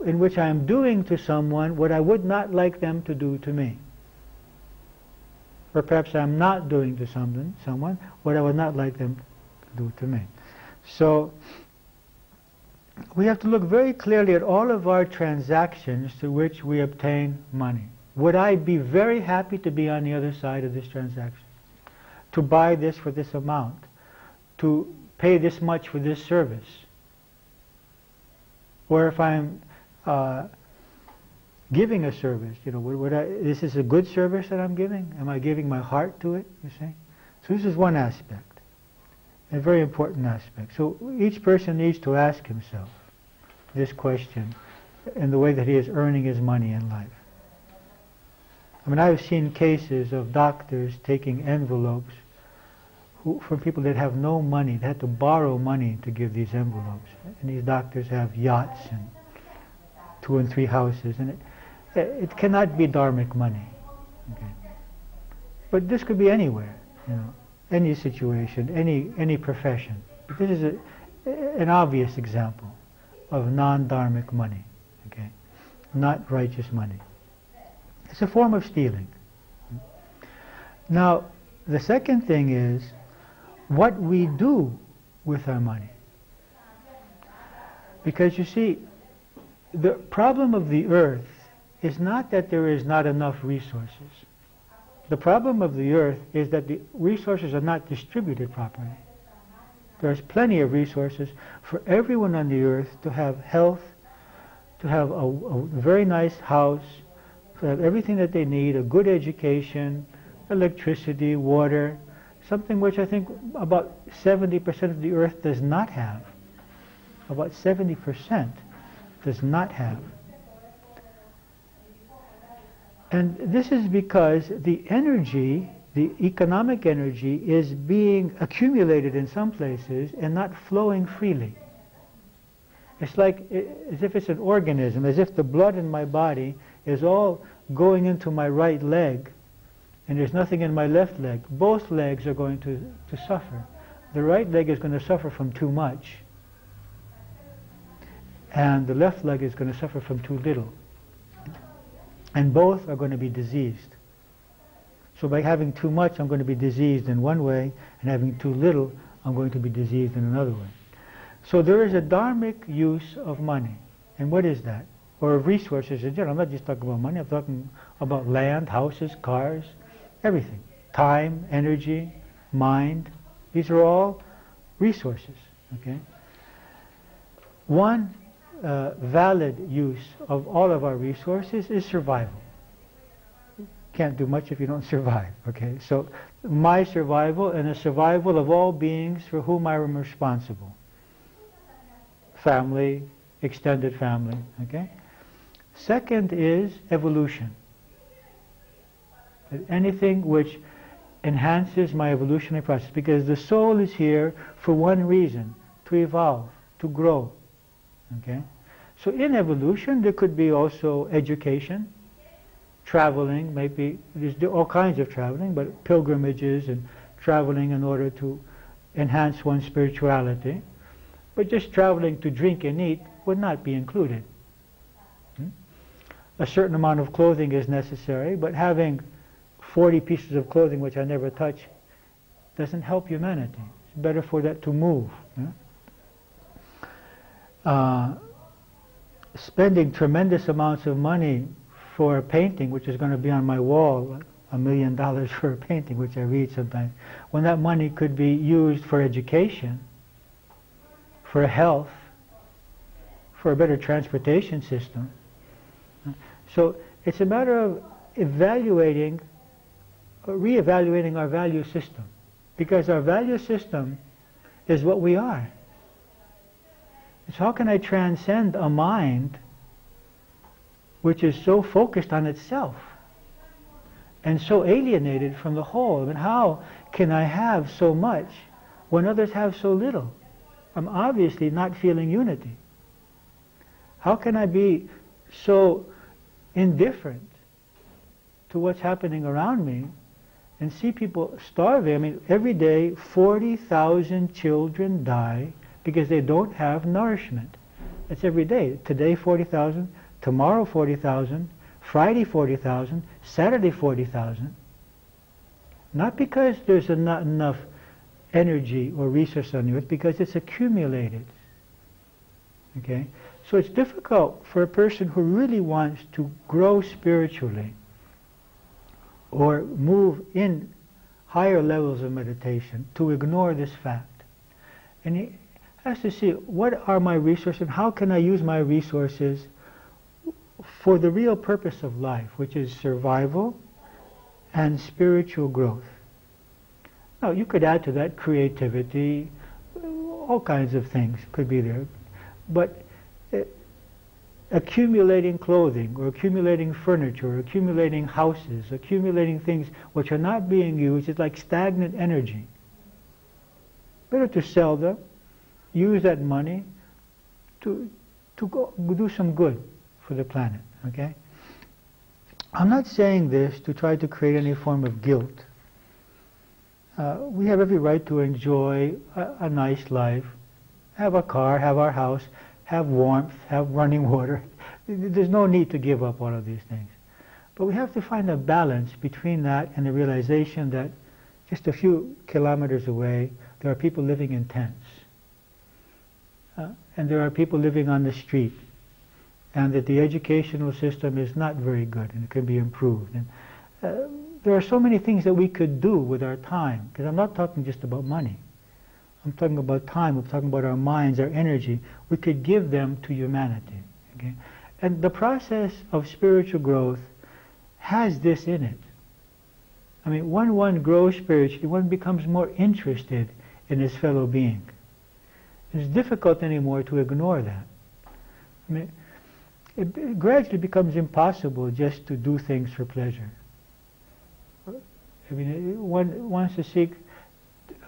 in which I am doing to someone what I would not like them to do to me. Or perhaps I'm not doing to someone what I would not like them to do to me. So we have to look very clearly at all of our transactions through which we obtain money. Would I be very happy to be on the other side of this transaction? To buy this for this amount? To pay this much for this service? Or if I'm giving a service, this is a good service that I'm giving? Am I giving my heart to it, you see? So this is one aspect, a very important aspect. So each person needs to ask himself this question in the way that he is earning his money in life. I've seen cases of doctors taking envelopes from people that have no money. They had to borrow money to give these envelopes. And these doctors have yachts and 2 and 3 houses. And it cannot be dharmic money. Okay. But this could be anywhere, any situation, any profession. This is an obvious example of non-dharmic money, okay? Not righteous money. It's a form of stealing. Now, the second thing is what we do with our money. Because you see, the problem of the earth is not that there is not enough resources. The problem of the earth is that the resources are not distributed properly. There's plenty of resources for everyone on the earth to have health, to have a very nice house, to have everything that they need, a good education, electricity, water, something which I think about 70% of the earth does not have. About 70% does not have. And this is because the energy, the economic energy, is being accumulated in some places and not flowing freely. It's like as if it's an organism, as if the blood in my body is all going into my right leg and there's nothing in my left leg. Both legs are going to suffer. The right leg is going to suffer from too much, and the left leg is going to suffer from too little. And both are going to be diseased. So by having too much, I'm going to be diseased in one way, and having too little, I'm going to be diseased in another way. So there is a dharmic use of money. And what is that? Or of resources in general. I'm not just talking about money, I'm talking about land, houses, cars, everything. Time, energy, mind. These are all resources. Okay? One valid use of all of our resources is survival. Can't do much if you don't survive. Okay, so my survival and the survival of all beings for whom I am responsible. Family, extended family. Okay. Second is evolution. Anything which enhances my evolutionary process, because the soul is here for one reason: to evolve, to grow. Okay? So in evolution there could be also education, traveling, maybe there's all kinds of traveling, but pilgrimages and traveling in order to enhance one's spirituality. But just traveling to drink and eat would not be included. A certain amount of clothing is necessary, but having 40 pieces of clothing which I never touch doesn't help humanity. It's better for that to move. Spending tremendous amounts of money for a painting which is going to be on my wall, $1 million for a painting which I read sometimes, when that money could be used for education, for health, for a better transportation system. So it's a matter of reevaluating our value system, because our value system is what we are. So how can I transcend a mind which is so focused on itself and so alienated from the whole? I mean, how can I have so much when others have so little? I'm obviously not feeling unity. How can I be so indifferent to what's happening around me and see people starving? I mean, every day 40,000 children die because they don't have nourishment. That's every day. Today 40,000, tomorrow 40,000, Friday 40,000, Saturday 40,000. Not because there's not enough energy or resource on the earth, because it's accumulated. Okay? So it's difficult for a person who really wants to grow spiritually or move in higher levels of meditation to ignore this fact. And he has to see, what are my resources and how can I use my resources for the real purpose of life, which is survival and spiritual growth. Now you could add to that creativity, all kinds of things could be there, but accumulating clothing or accumulating furniture or accumulating houses, accumulating things which are not being used is like stagnant energy. Better to sell them, use that money to go do some good for the planet. Okay? I'm not saying this to try to create any form of guilt. We have every right to enjoy a nice life, have a car, have our house, have warmth, have running water. There's no need to give up all of these things. But we have to find a balance between that and the realization that just a few kilometers away, there are people living in tents. And there are people living on the street. And that the educational system is not very good and it can be improved. And there are so many things that we could do with our time. Because I'm not talking just about money. I'm talking about time. I'm talking about our minds, our energy. We could give them to humanity. Okay? And the process of spiritual growth has this in it. I mean, when one grows spiritually, one becomes more interested in his fellow being. It's difficult anymore to ignore that. I mean, it gradually becomes impossible just to do things for pleasure. I mean, one wants to seek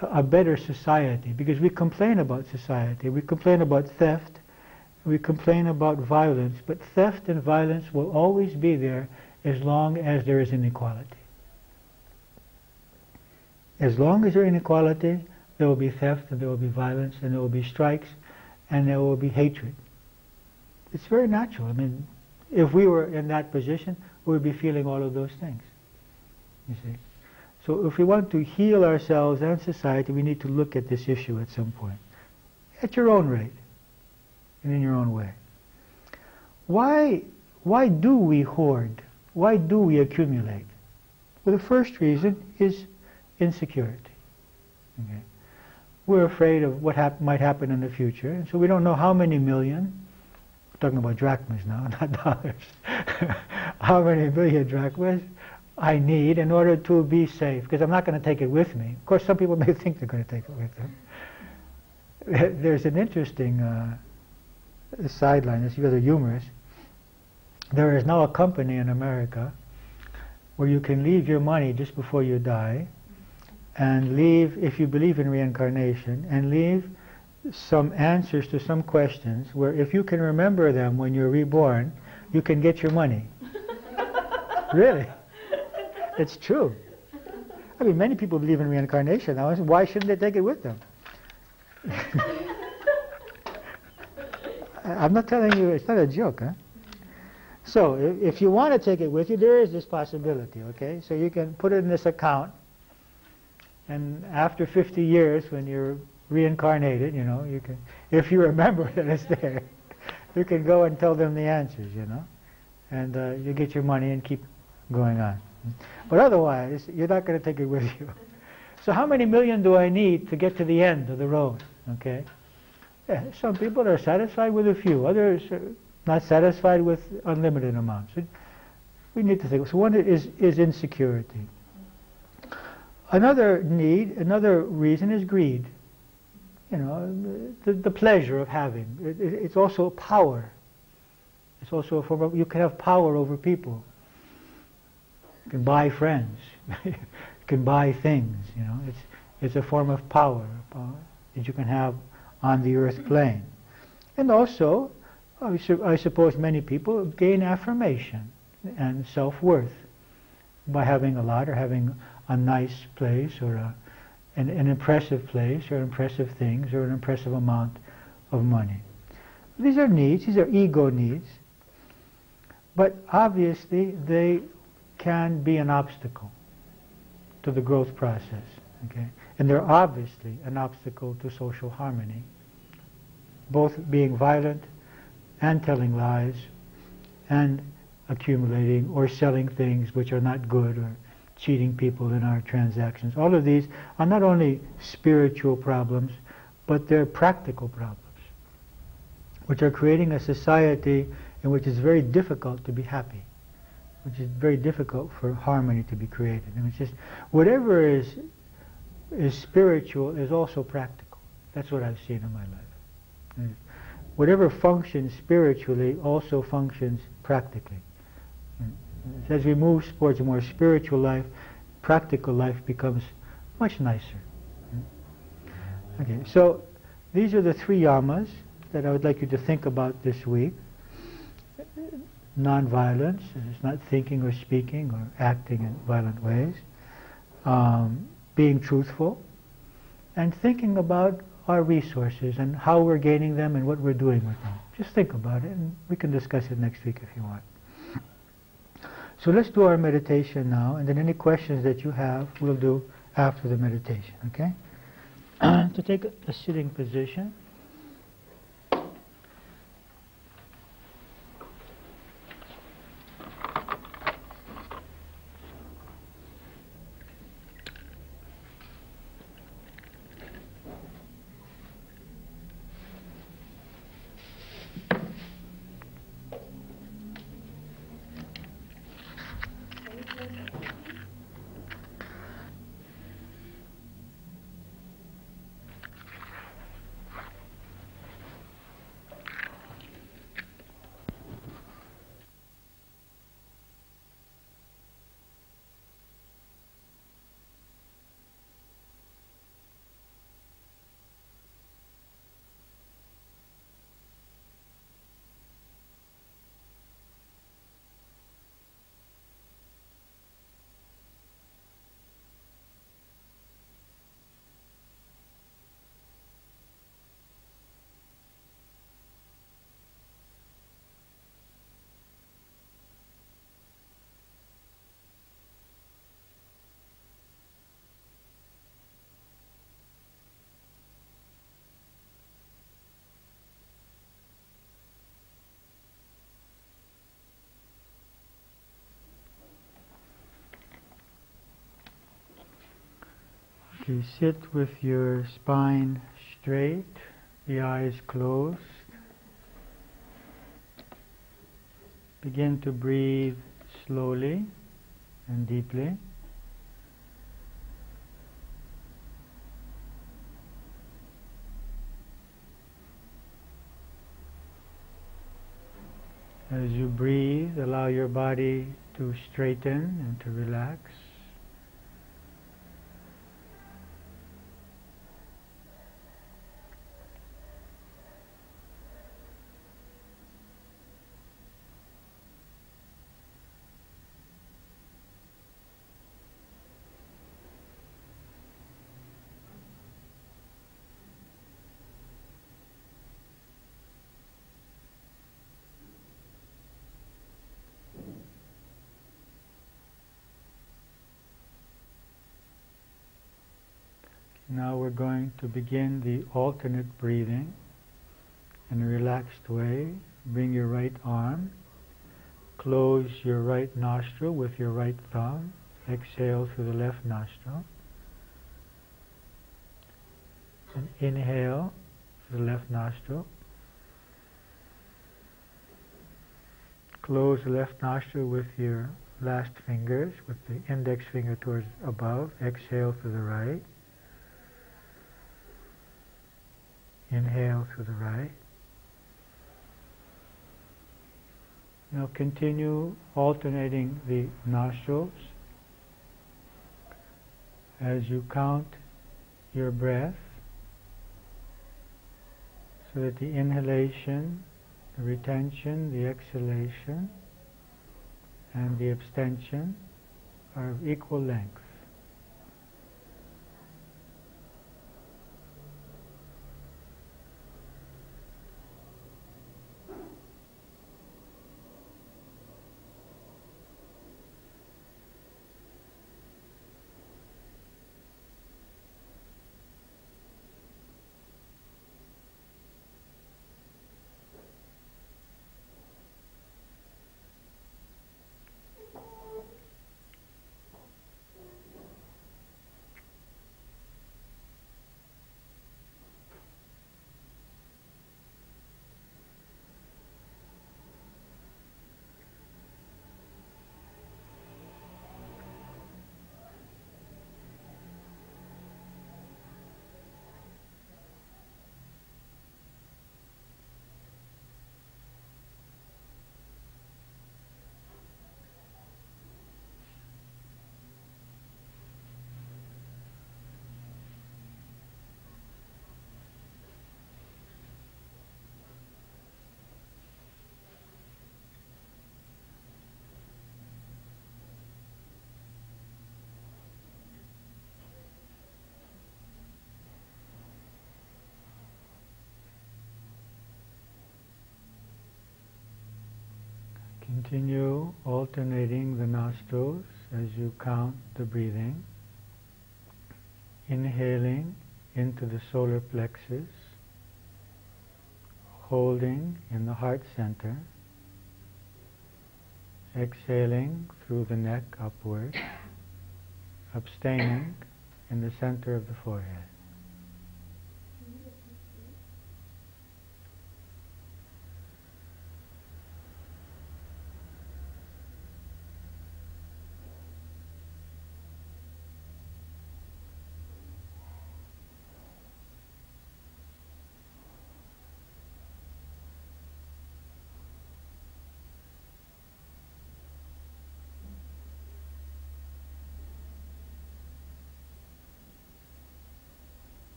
a better society because we complain about society. We complain about theft. We complain about violence. But theft and violence will always be there as long as there is inequality. As long as there is inequality, there will be theft and there will be violence and there will be strikes and there will be hatred. It's very natural. I mean, if we were in that position, we would be feeling all of those things. You see? So if we want to heal ourselves and society, we need to look at this issue at some point. At your own rate and in your own way. Why do we hoard? Why do we accumulate? Well, the first reason is insecurity. Okay? We're afraid of what might happen in the future, and so we don't know how many million. We're talking about drachmas now, not dollars. How many million drachmas I need in order to be safe, because I'm not going to take it with me. Of course, some people may think they're going to take it with them. There's an interesting sideline, it's rather humorous. There is now a company in America where you can leave your money just before you die, and leave, if you believe in reincarnation, and leave some answers to some questions where if you can remember them when you're reborn, you can get your money. Really. It's true. I mean, many people believe in reincarnation now. Why shouldn't they take it with them? I'm not telling you, it's not a joke, huh? So, if you want to take it with you, there is this possibility, okay? So you can put it in this account, and after 50 years, when you're reincarnated, you know, you can, if you remember that it's there, you can go and tell them the answers, you know, and you get your money and keep going on. But otherwise, you're not going to take it with you. So how many million do I need to get to the end of the road? Okay. Yeah, some people are satisfied with a few. Others are not satisfied with unlimited amounts. We need to think. So one is insecurity. Another need, another reason is greed. You know, the pleasure of having. It's also power. It's also a form of, you can have power over people. You can buy friends. You can buy things. You know, it's a form of power that you can have on the earth plane. And also, I suppose many people gain affirmation and self-worth by having a lot or having a nice place or an impressive place or impressive things or an impressive amount of money. These are needs. These are ego needs. But obviously, they can be an obstacle to the growth process. Okay? And they're obviously an obstacle to social harmony, both being violent and telling lies and accumulating or selling things which are not good or cheating people in our transactions. All of these are not only spiritual problems, but they're practical problems, which are creating a society in which it's very difficult to be happy, which is very difficult for harmony to be created. And it's just, whatever is spiritual is also practical. That's what I've seen in my life. Whatever functions spiritually also functions practically. As we move towards a more spiritual life, practical life becomes much nicer. Okay, so these are the three yamas that I would like you to think about this week. Non-violence, it's not thinking or speaking or acting in violent ways. Being truthful, and thinking about our resources and how we're gaining them and what we're doing with them. Just think about it, and we can discuss it next week if you want. So let's do our meditation now, and then any questions that you have, we'll do after the meditation, okay? To take a sitting position. Okay, sit with your spine straight, the eyes closed. Begin to breathe slowly and deeply. As you breathe, allow your body to straighten and to relax. Now we're going to begin the alternate breathing in a relaxed way. Bring your right arm, close your right nostril with your right thumb, exhale through the left nostril, and inhale through the left nostril, close the left nostril with your last fingers, with the index finger towards above, exhale through the right, inhale through the right. Now continue alternating the nostrils as you count your breath so that the inhalation, the retention, the exhalation, and the abstention are of equal length. Continue alternating the nostrils as you count the breathing, inhaling into the solar plexus, holding in the heart center, exhaling through the neck upward, abstaining in the center of the forehead.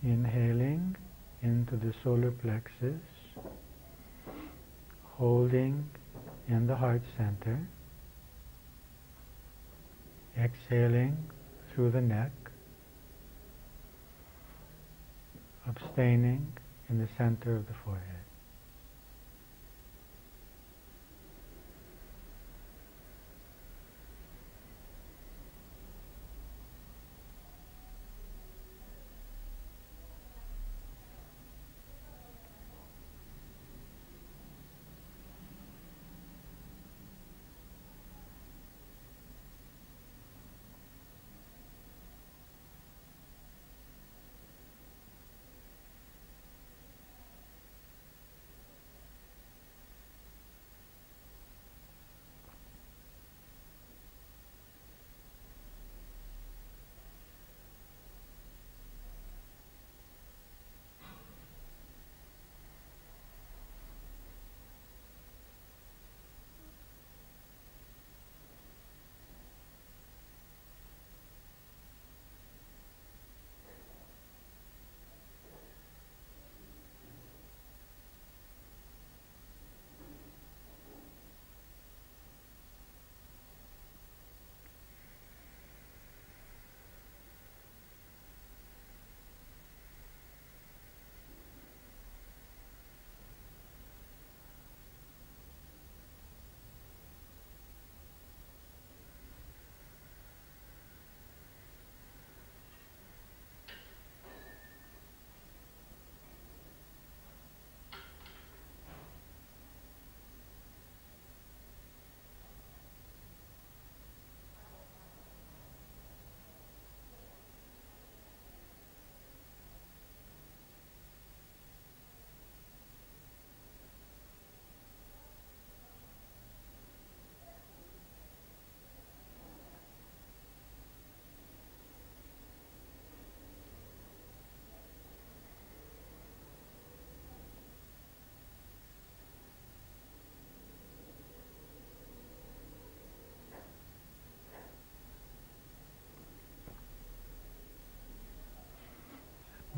Inhaling into the solar plexus, holding in the heart center, exhaling through the neck, abstaining in the center of the forehead.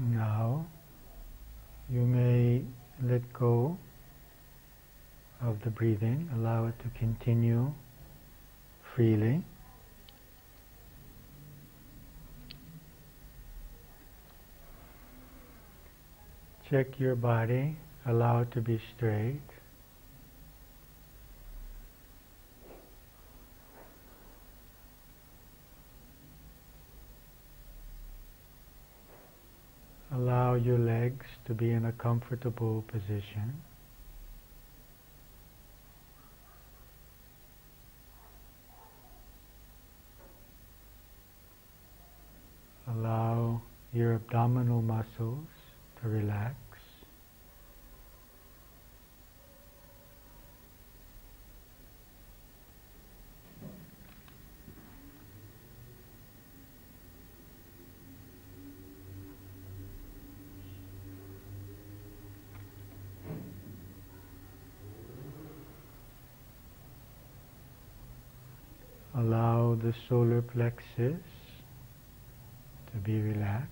Now, you may let go of the breathing, allow it to continue freely. Check your body, allow it to be straight. Allow your legs to be in a comfortable position. Allow your abdominal muscles to relax. Allow the solar plexus to be relaxed.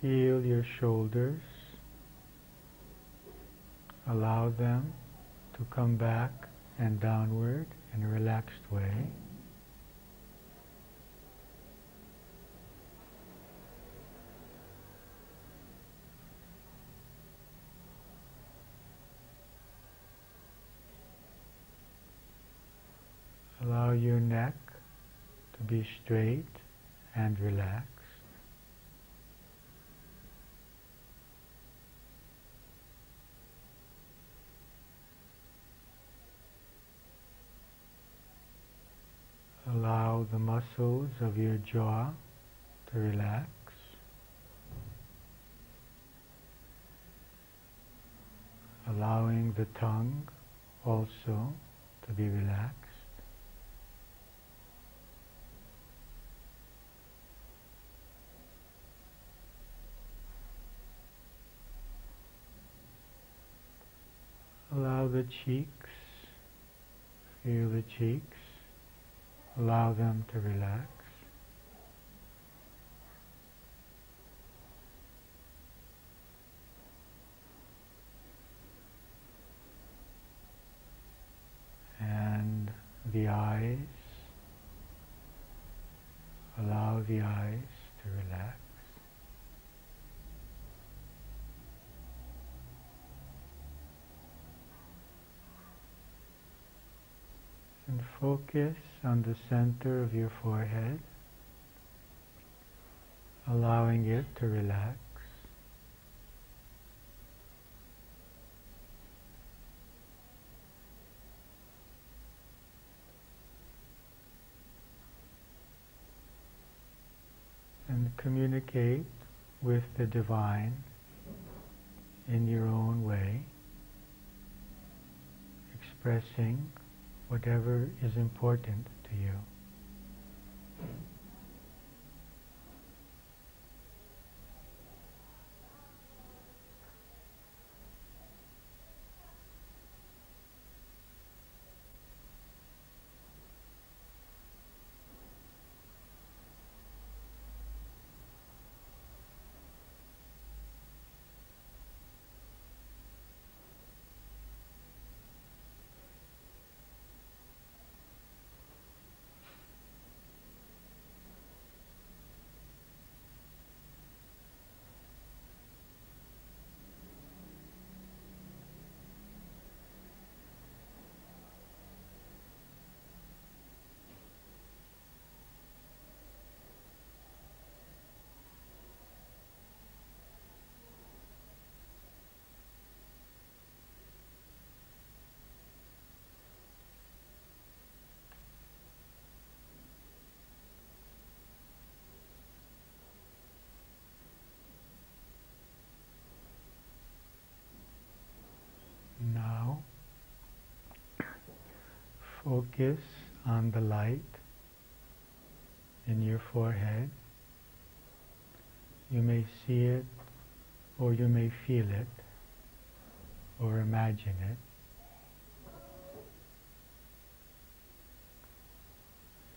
Feel your shoulders allow them to come back and downward in a relaxed way. Allow your neck to be straight and relaxed. Allow the muscles of your jaw to relax. Allowing the tongue also to be relaxed. Allow the cheeks, feel the cheeks, allow them to relax. And the eyes, allow the eyes to relax. And focus on the center of your forehead, allowing it to relax. And communicate with the divine in your own way, expressing whatever is important to you. Now, focus on the light in your forehead. You may see it, or you may feel it, or imagine it.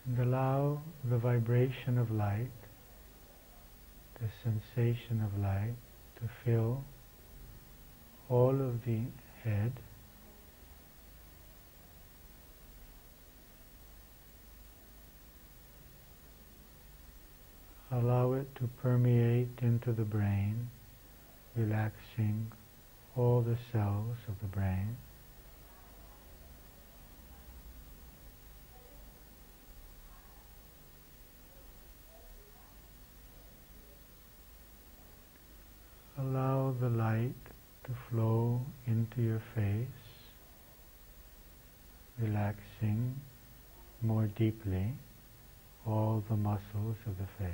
And allow the vibration of light, the sensation of light, to fill all of the head, allow it to permeate into the brain, relaxing all the cells of the brain. Allow the light to flow into your face, relaxing more deeply all the muscles of the face.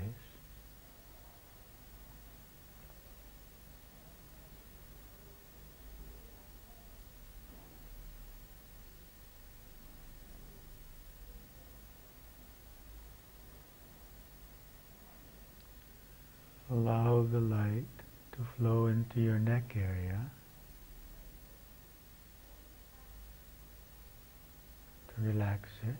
Allow the light to flow into your neck area, to relax it.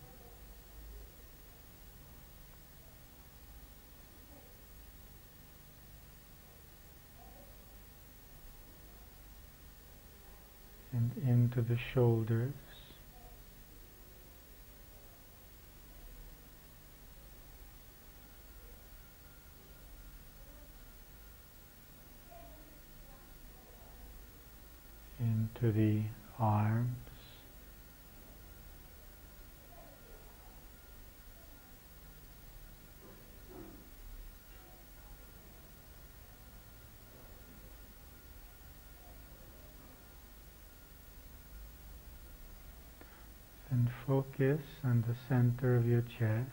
into the shoulders, into the arms, and focus on the center of your chest,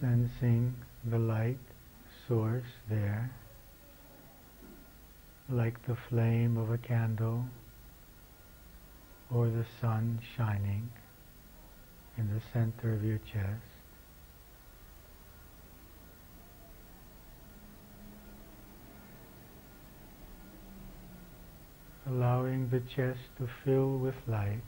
sensing the light source there, like the flame of a candle or the sun shining in the center of your chest. Allowing the chest to fill with light.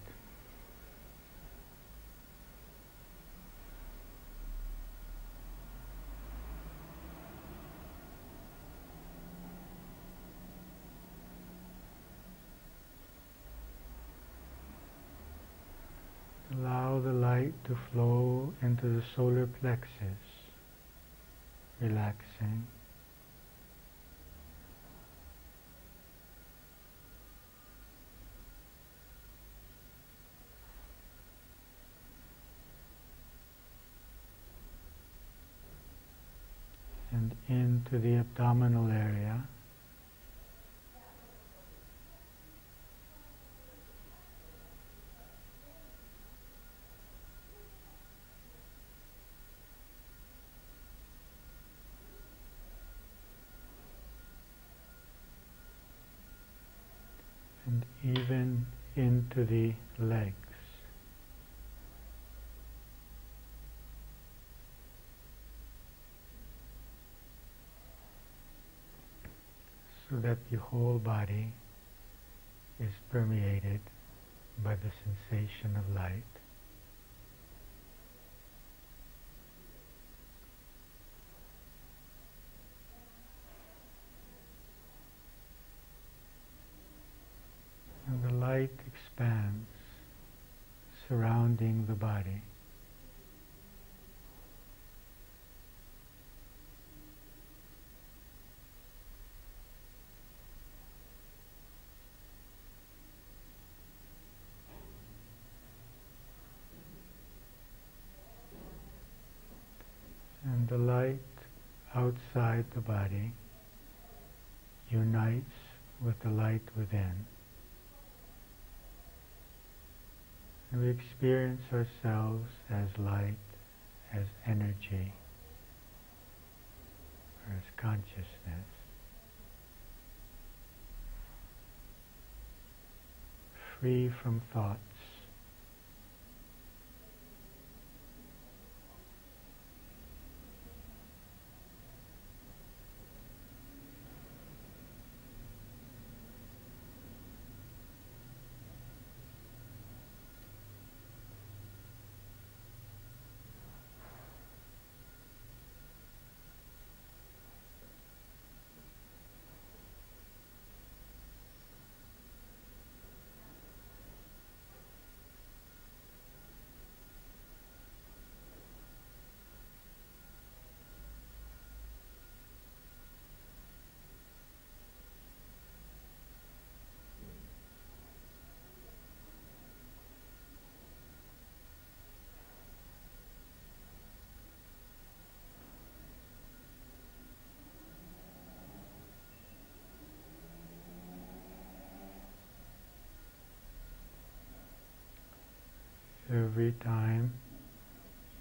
Allow the light to flow into the solar plexus, relaxing. And into the abdominal area. And even into the legs. So that the whole body is permeated by the sensation of light. And the light expands, surrounding the body. And the light outside the body unites with the light within. And we experience ourselves as light, as energy, or as consciousness, free from thoughts. Every time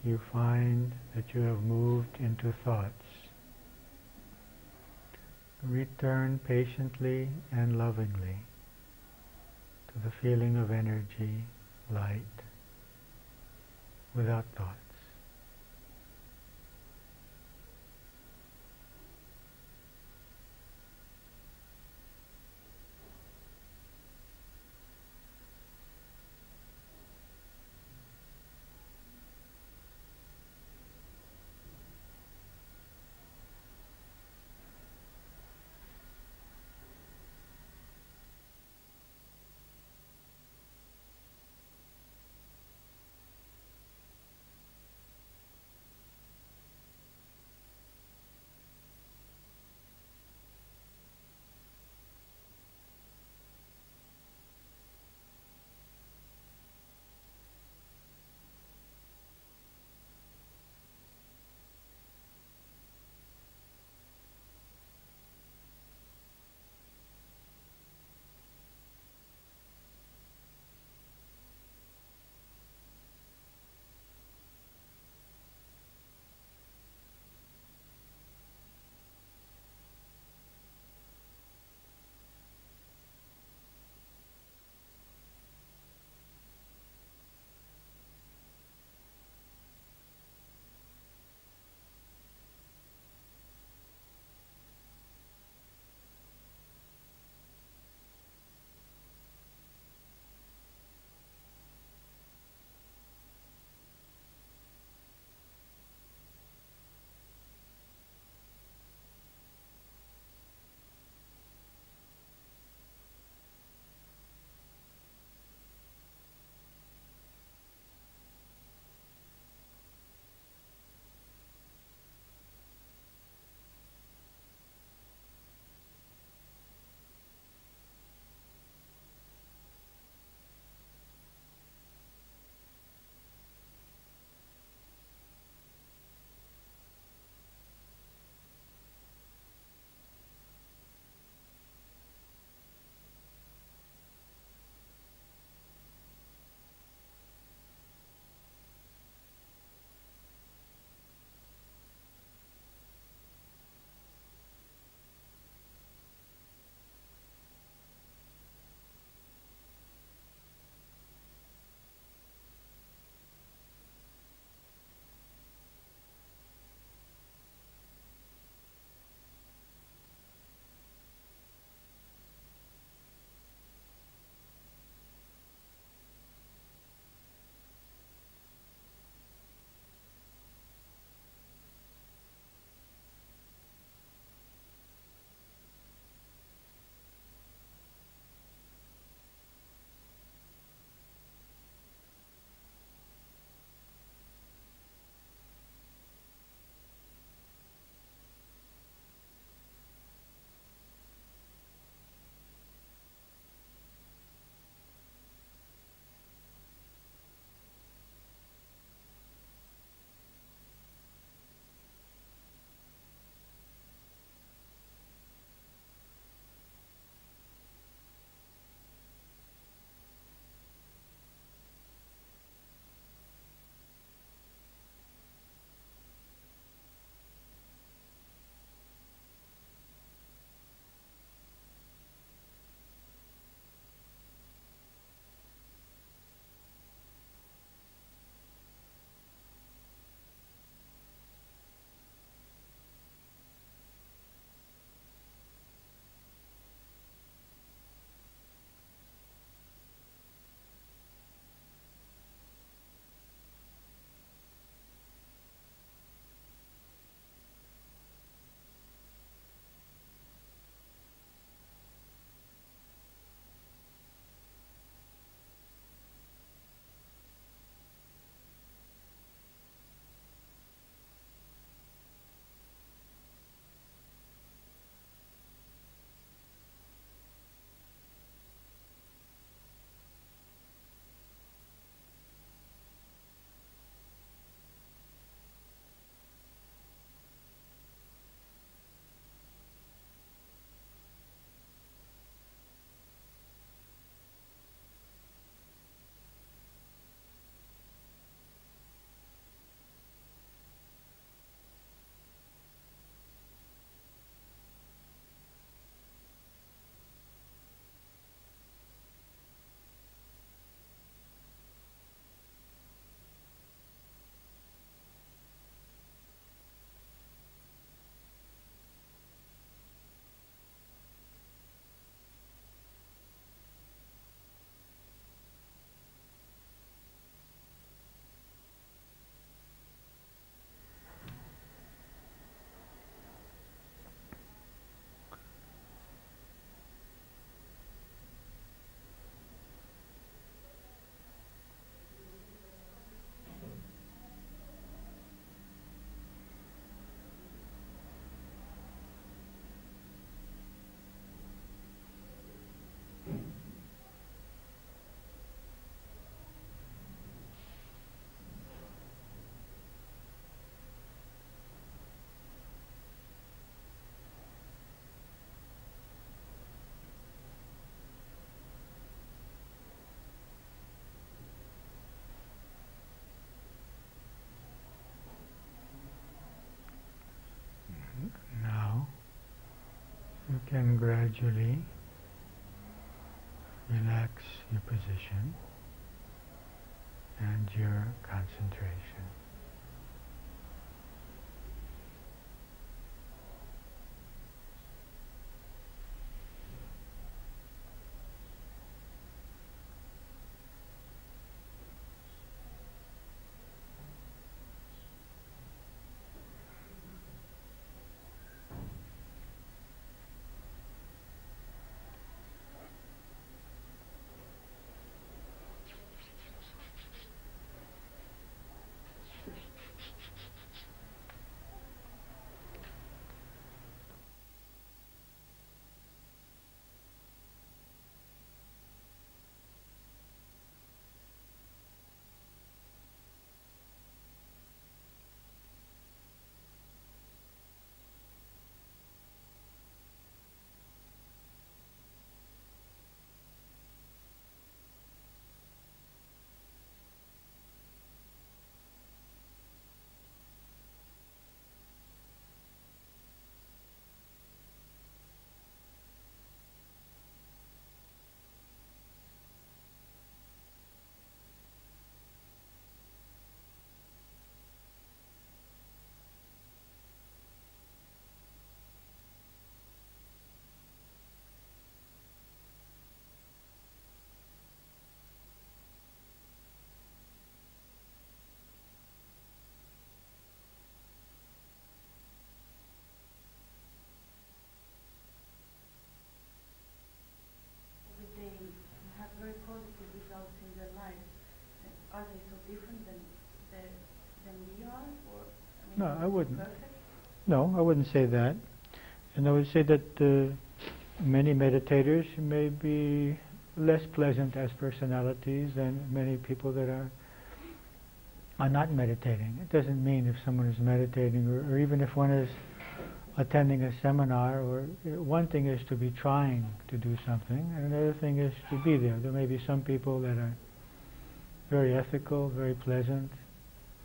you find that you have moved into thoughts, return patiently and lovingly to the feeling of energy, light, without thoughts. can gradually relax your position and your concentration. Are they so different than we are? Or, I mean, No, I wouldn't. Perfect? No, I wouldn't say that. And I would say that many meditators may be less pleasant as personalities than many people that are not meditating. It doesn't mean if someone is meditating, or even if one is attending a seminar, or one thing is to be trying to do something, and another thing is to be there. There may be some people that are very ethical, very pleasant,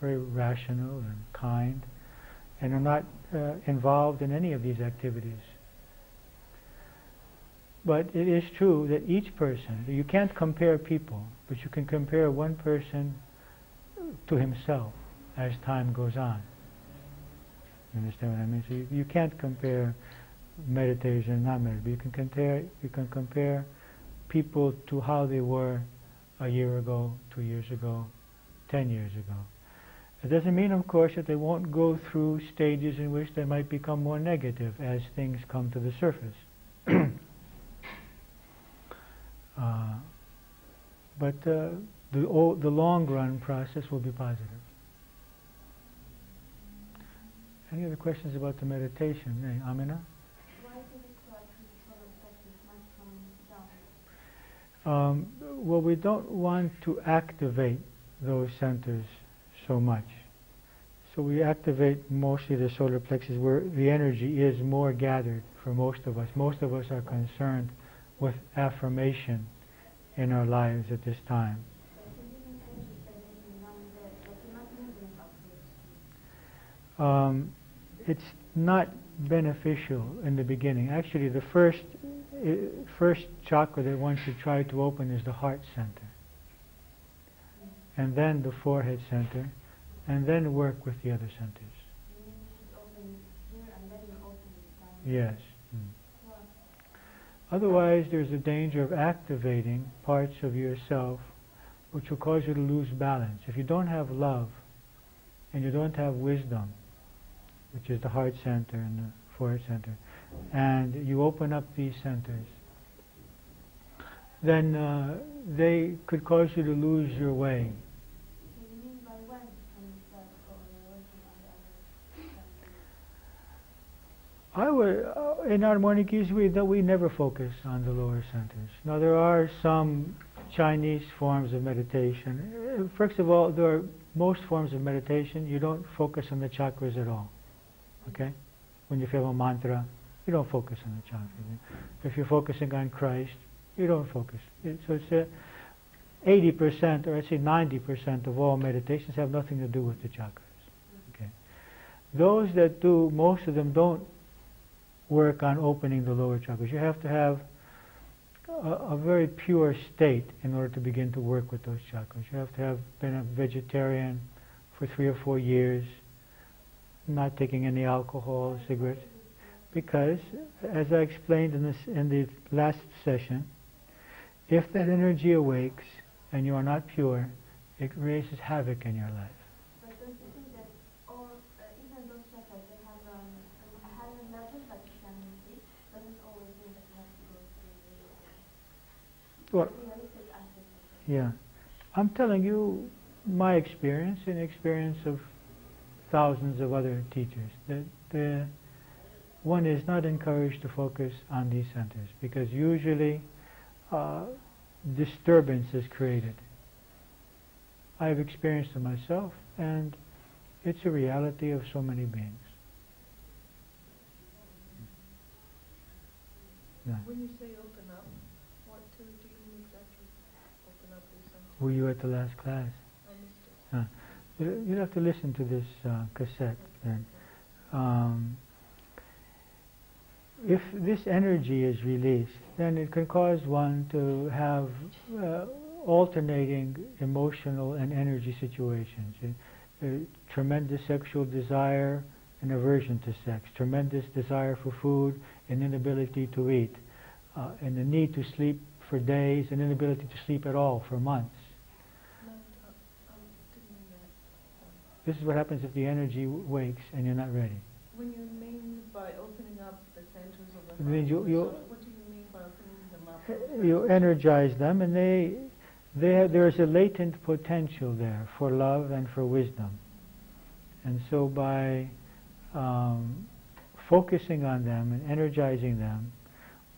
very rational and kind, and are not involved in any of these activities. But it is true that each person, you can't compare people, but you can compare one person to himself as time goes on. You understand what I mean? So you can't compare meditation and non-meditation. You can compare people to how they were a year ago, 2 years ago, 10 years ago. It doesn't mean, of course, that they won't go through stages in which they might become more negative as things come to the surface. But the long run process will be positive. Any other questions about the meditation? Hey, Amina? Why do we start with solar plexus, not from down? Well, we don't want to activate those centers so much. So we activate mostly the solar plexus where the energy is more gathered for most of us. Most of us are concerned with affirmation in our lives at this time. It's not beneficial in the beginning. Actually, the first chakra that one should try to open is the heart center, and then the forehead center, and then work with the other centers. Yes. Otherwise, there's a danger of activating parts of yourself which will cause you to lose balance. If you don't have love and you don't have wisdom, which is the heart center and the forehead center, and you open up these centers, then they could cause you to lose your way. What do you mean by when you start working on the other centers? In our morning keys, we never focus on the lower centers. Now, there are some Chinese forms of meditation. First of all, most forms of meditation, you don't focus on the chakras at all. Okay? When you feel a mantra, you don't focus on the chakras. If you're focusing on Christ, you don't focus. So it's 80%, or I'd say 90% of all meditations have nothing to do with the chakras. Okay? Those that do, most of them don't work on opening the lower chakras. You have to have a very pure state in order to begin to work with those chakras. You have to have been a vegetarian for 3 or 4 years, not taking any alcohol, cigarettes, because, as I explained in the last session, if that energy awakes and you are not pure, it raises havoc in your life. But don't you think that all, even those chakras, they have a higher level that you can see, doesn't always mean that you have to go through Well, the realistic aspect of it? yeah. I'm telling you my experience and the experience of thousands of other teachers, that one is not encouraged to focus on these centers because usually disturbance is created. I've experienced it myself, and it's a reality of so many beings. Yeah. When you say open up, what do you mean exactly? Open up is something. Were you at the last class? I missed it. You'll have to listen to this cassette then. If this energy is released, then it can cause one to have alternating emotional and energy situations. Tremendous sexual desire and aversion to sex, tremendous desire for food and inability to eat, and the need to sleep for days and inability to sleep at all for months. No, didn't mean that. This is what happens if the energy wakes and you're not ready. When you mean by opening up the centers of the It means heart, what do you mean by opening them up? You energize them, and there's a latent potential there for love and for wisdom. And so by focusing on them and energizing them,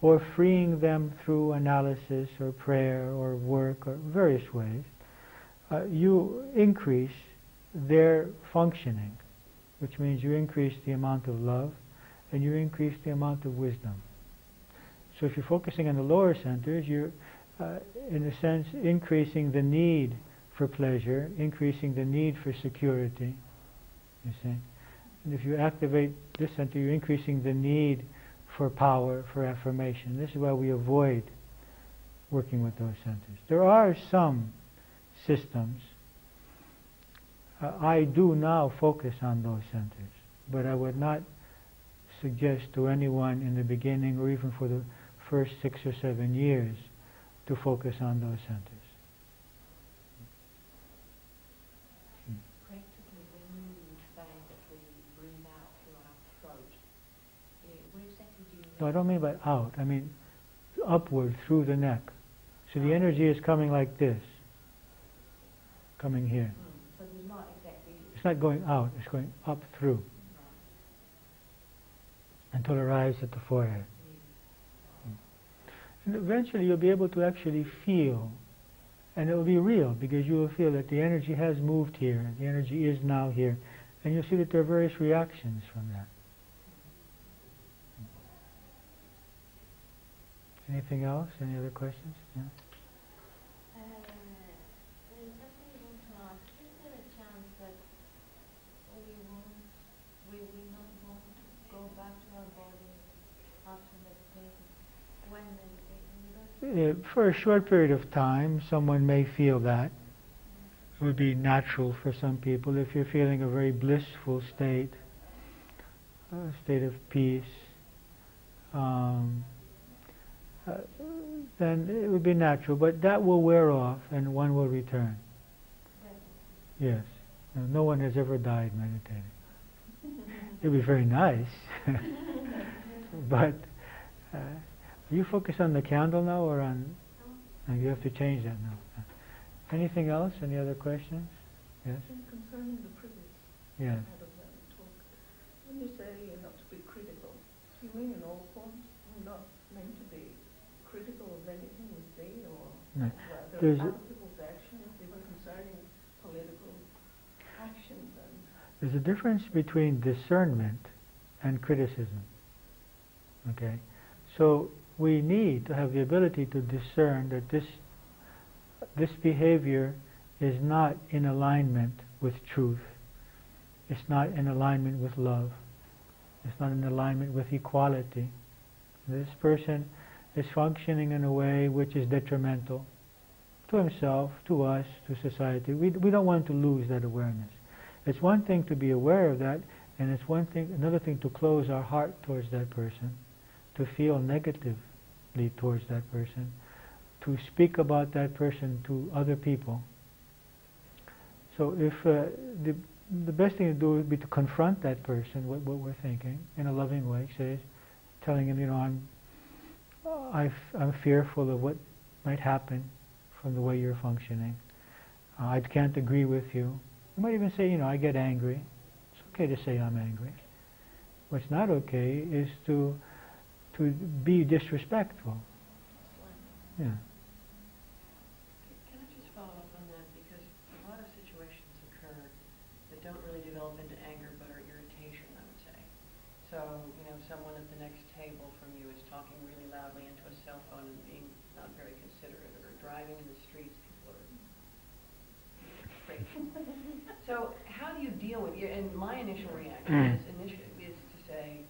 or freeing them through analysis or prayer or work or various ways, you increase their functioning, which means you increase the amount of love and you increase the amount of wisdom. So if you're focusing on the lower centers, you're, in a sense, increasing the need for pleasure, increasing the need for security, you see. And if you activate this center, you're increasing the need for power, for affirmation. This is why we avoid working with those centers. There are some systems. I do now focus on those centers, but I would not suggest to anyone in the beginning or even for the first 6 or 7 years to focus on those centers. Practically, when you say that we breathe out through our throat, where exactly do you mean? No, I don't mean by out. I mean upward through the neck. So the energy is coming like this, coming here. So there's not exactly... It's not going out, it's going up through until it arrives at the forehead. And eventually you'll be able to actually feel, and it will be real, because you will feel that the energy has moved here, the energy is now here, and you'll see that there are various reactions from that. Anything else? Any other questions? Yeah? There's something I want to ask. Is there a chance that we will not want to go back to our body after meditating? When meditating? For a short period of time, someone may feel that. It would be natural for some people. If you're feeling a very blissful state, a state of peace, then it would be natural. But that will wear off and one will return. Yes. No one has ever died meditating. It would be very nice. But you focus on the candle now or on... You have to change that now. Anything else? Any other questions? Yes? Concerning the previous Yes. part of that talk, when you say not to be critical, do you mean in all forms? We're not meant to be critical of anything we see, or No. rather other people's actions, even concerning political actions? And There's a difference between discernment and criticism. Okay? So we need to have the ability to discern that this behavior is not in alignment with truth. It's not in alignment with love. It's not in alignment with equality. This person is functioning in a way which is detrimental to himself, to us, to society. We don't want to lose that awareness. It's one thing to be aware of that, and it's another thing to close our heart towards that person, to feel negatively towards that person, to speak about that person to other people. So if the best thing to do would be to confront that person, what we're thinking, in a loving way, telling him, you know, I'm fearful of what might happen from the way you're functioning. I can't agree with you. You might even say, you know, I get angry. It's okay to say I'm angry. What's not okay is to be disrespectful. Yeah. Can I just follow up on that? Because a lot of situations occur that don't really develop into anger but are irritation, I would say. So, you know, someone at the next table from you is talking really loudly into a cell phone and being not very considerate, or driving in the streets, people are crazy. So how do you deal with it? And my initial reaction is to say,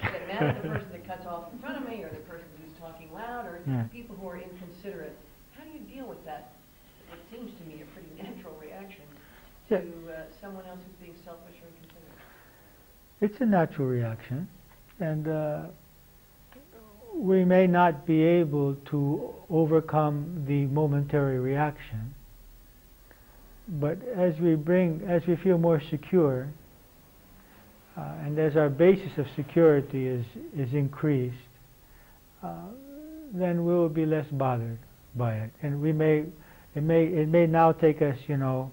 does it matter the person that cuts off in front of me, or the person who's talking loud, or people who are inconsiderate? How do you deal with that? It seems to me a pretty natural reaction to someone else who's being selfish or inconsiderate. It's a natural reaction, and we may not be able to overcome the momentary reaction, but as we feel more secure, and as our basis of security is increased, then we will be less bothered by it. And it may now take us, you know,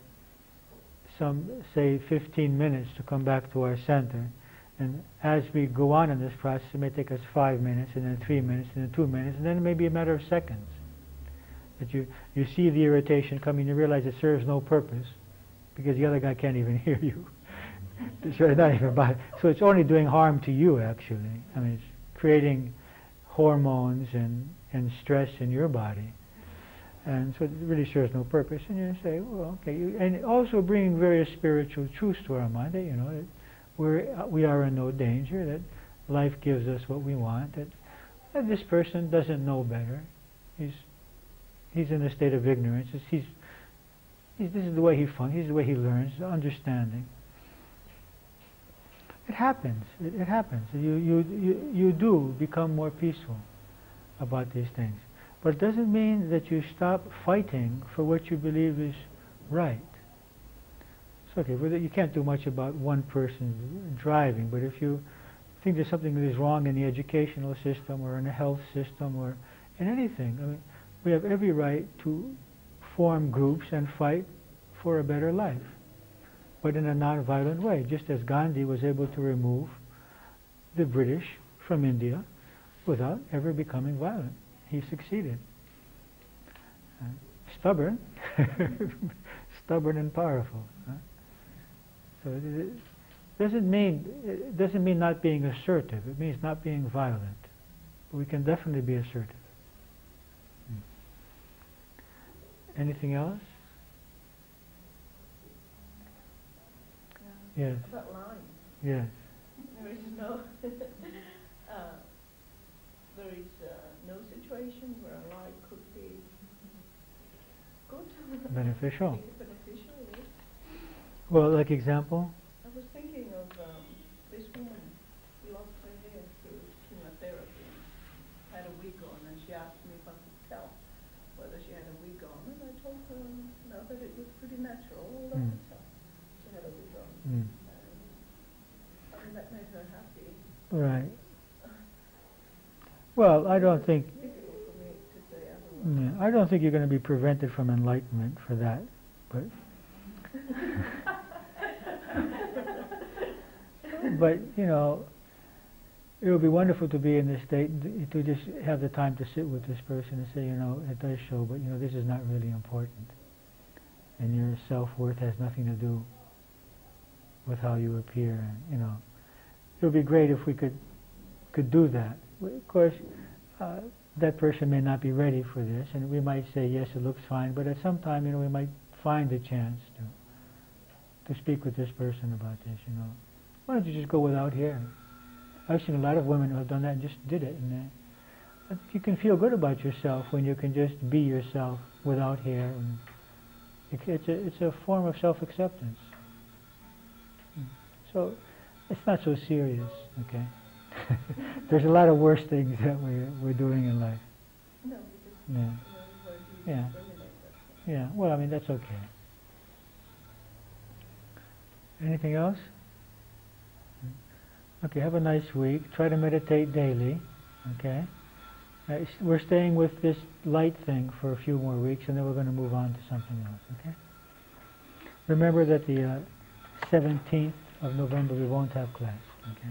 some, say, 15 minutes to come back to our center. And as we go on in this process, it may take us 5 minutes, and then 3 minutes, and then 2 minutes, and then it may be a matter of seconds. That you see the irritation coming, you realize it serves no purpose, because the other guy can't even hear you. So, not even so it's only doing harm to you, actually. I mean, it's creating hormones and stress in your body. And so it really serves no purpose. And you say, well, okay. And also bringing various spiritual truths to our mind, that, you know, we are in no danger, that life gives us what we want, that this person doesn't know better. He's in a state of ignorance. This is the way he functions, this is the way he learns, understanding. It happens. It happens. You do become more peaceful about these things. But it doesn't mean that you stop fighting for what you believe is right. It's okay. You can't do much about one person driving, but if you think there's something that is wrong in the educational system or in the health system or in anything, I mean, we have every right to form groups and fight for a better life, but in a non-violent way, just as Gandhi was able to remove the British from India without ever becoming violent. He succeeded. Stubborn, stubborn and powerful. So it doesn't mean not being assertive. It means not being violent. But we can definitely be assertive. Anything else? Yes. About lying. Yes. There is no no situation where a lie could be good. Beneficial. Beneficial, yes. Well, like example? I was thinking of this woman. She lost her hair through chemotherapy. Had a wig on, and she asked me if I could tell whether she had a wig on, and I told her no, that it was pretty natural. All I could tell. She had a wig on. And, I mean, that made her happy. Right. Well, I don't think. Difficult for me to say otherwise. I don't think you're going to be prevented from enlightenment for that, but. But you know, it would be wonderful to be in this state, to just have the time to sit with this person and say, you know, it does show, but you know, this is not really important, and your self-worth has nothing to do with how you appear. And you know, it would be great if we could do that. Of course, that person may not be ready for this, and we might say, yes, it looks fine, but at some time, you know, we might find a chance to speak with this person about this, you know. why don't you just go without hair? I've seen a lot of women who have done that and just did it. And you can feel good about yourself when you can just be yourself without hair. And it's a form of self-acceptance. So it's not so serious, okay? There's a lot of worse things that we're doing in life. No, because Yeah. Yeah, well, I mean, that's okay. Anything else? Okay, have a nice week. Try to meditate daily, okay? We're staying with this light thing for a few more weeks, and then we're going to move on to something else, okay? Remember that the 17th of November we won't have class, okay?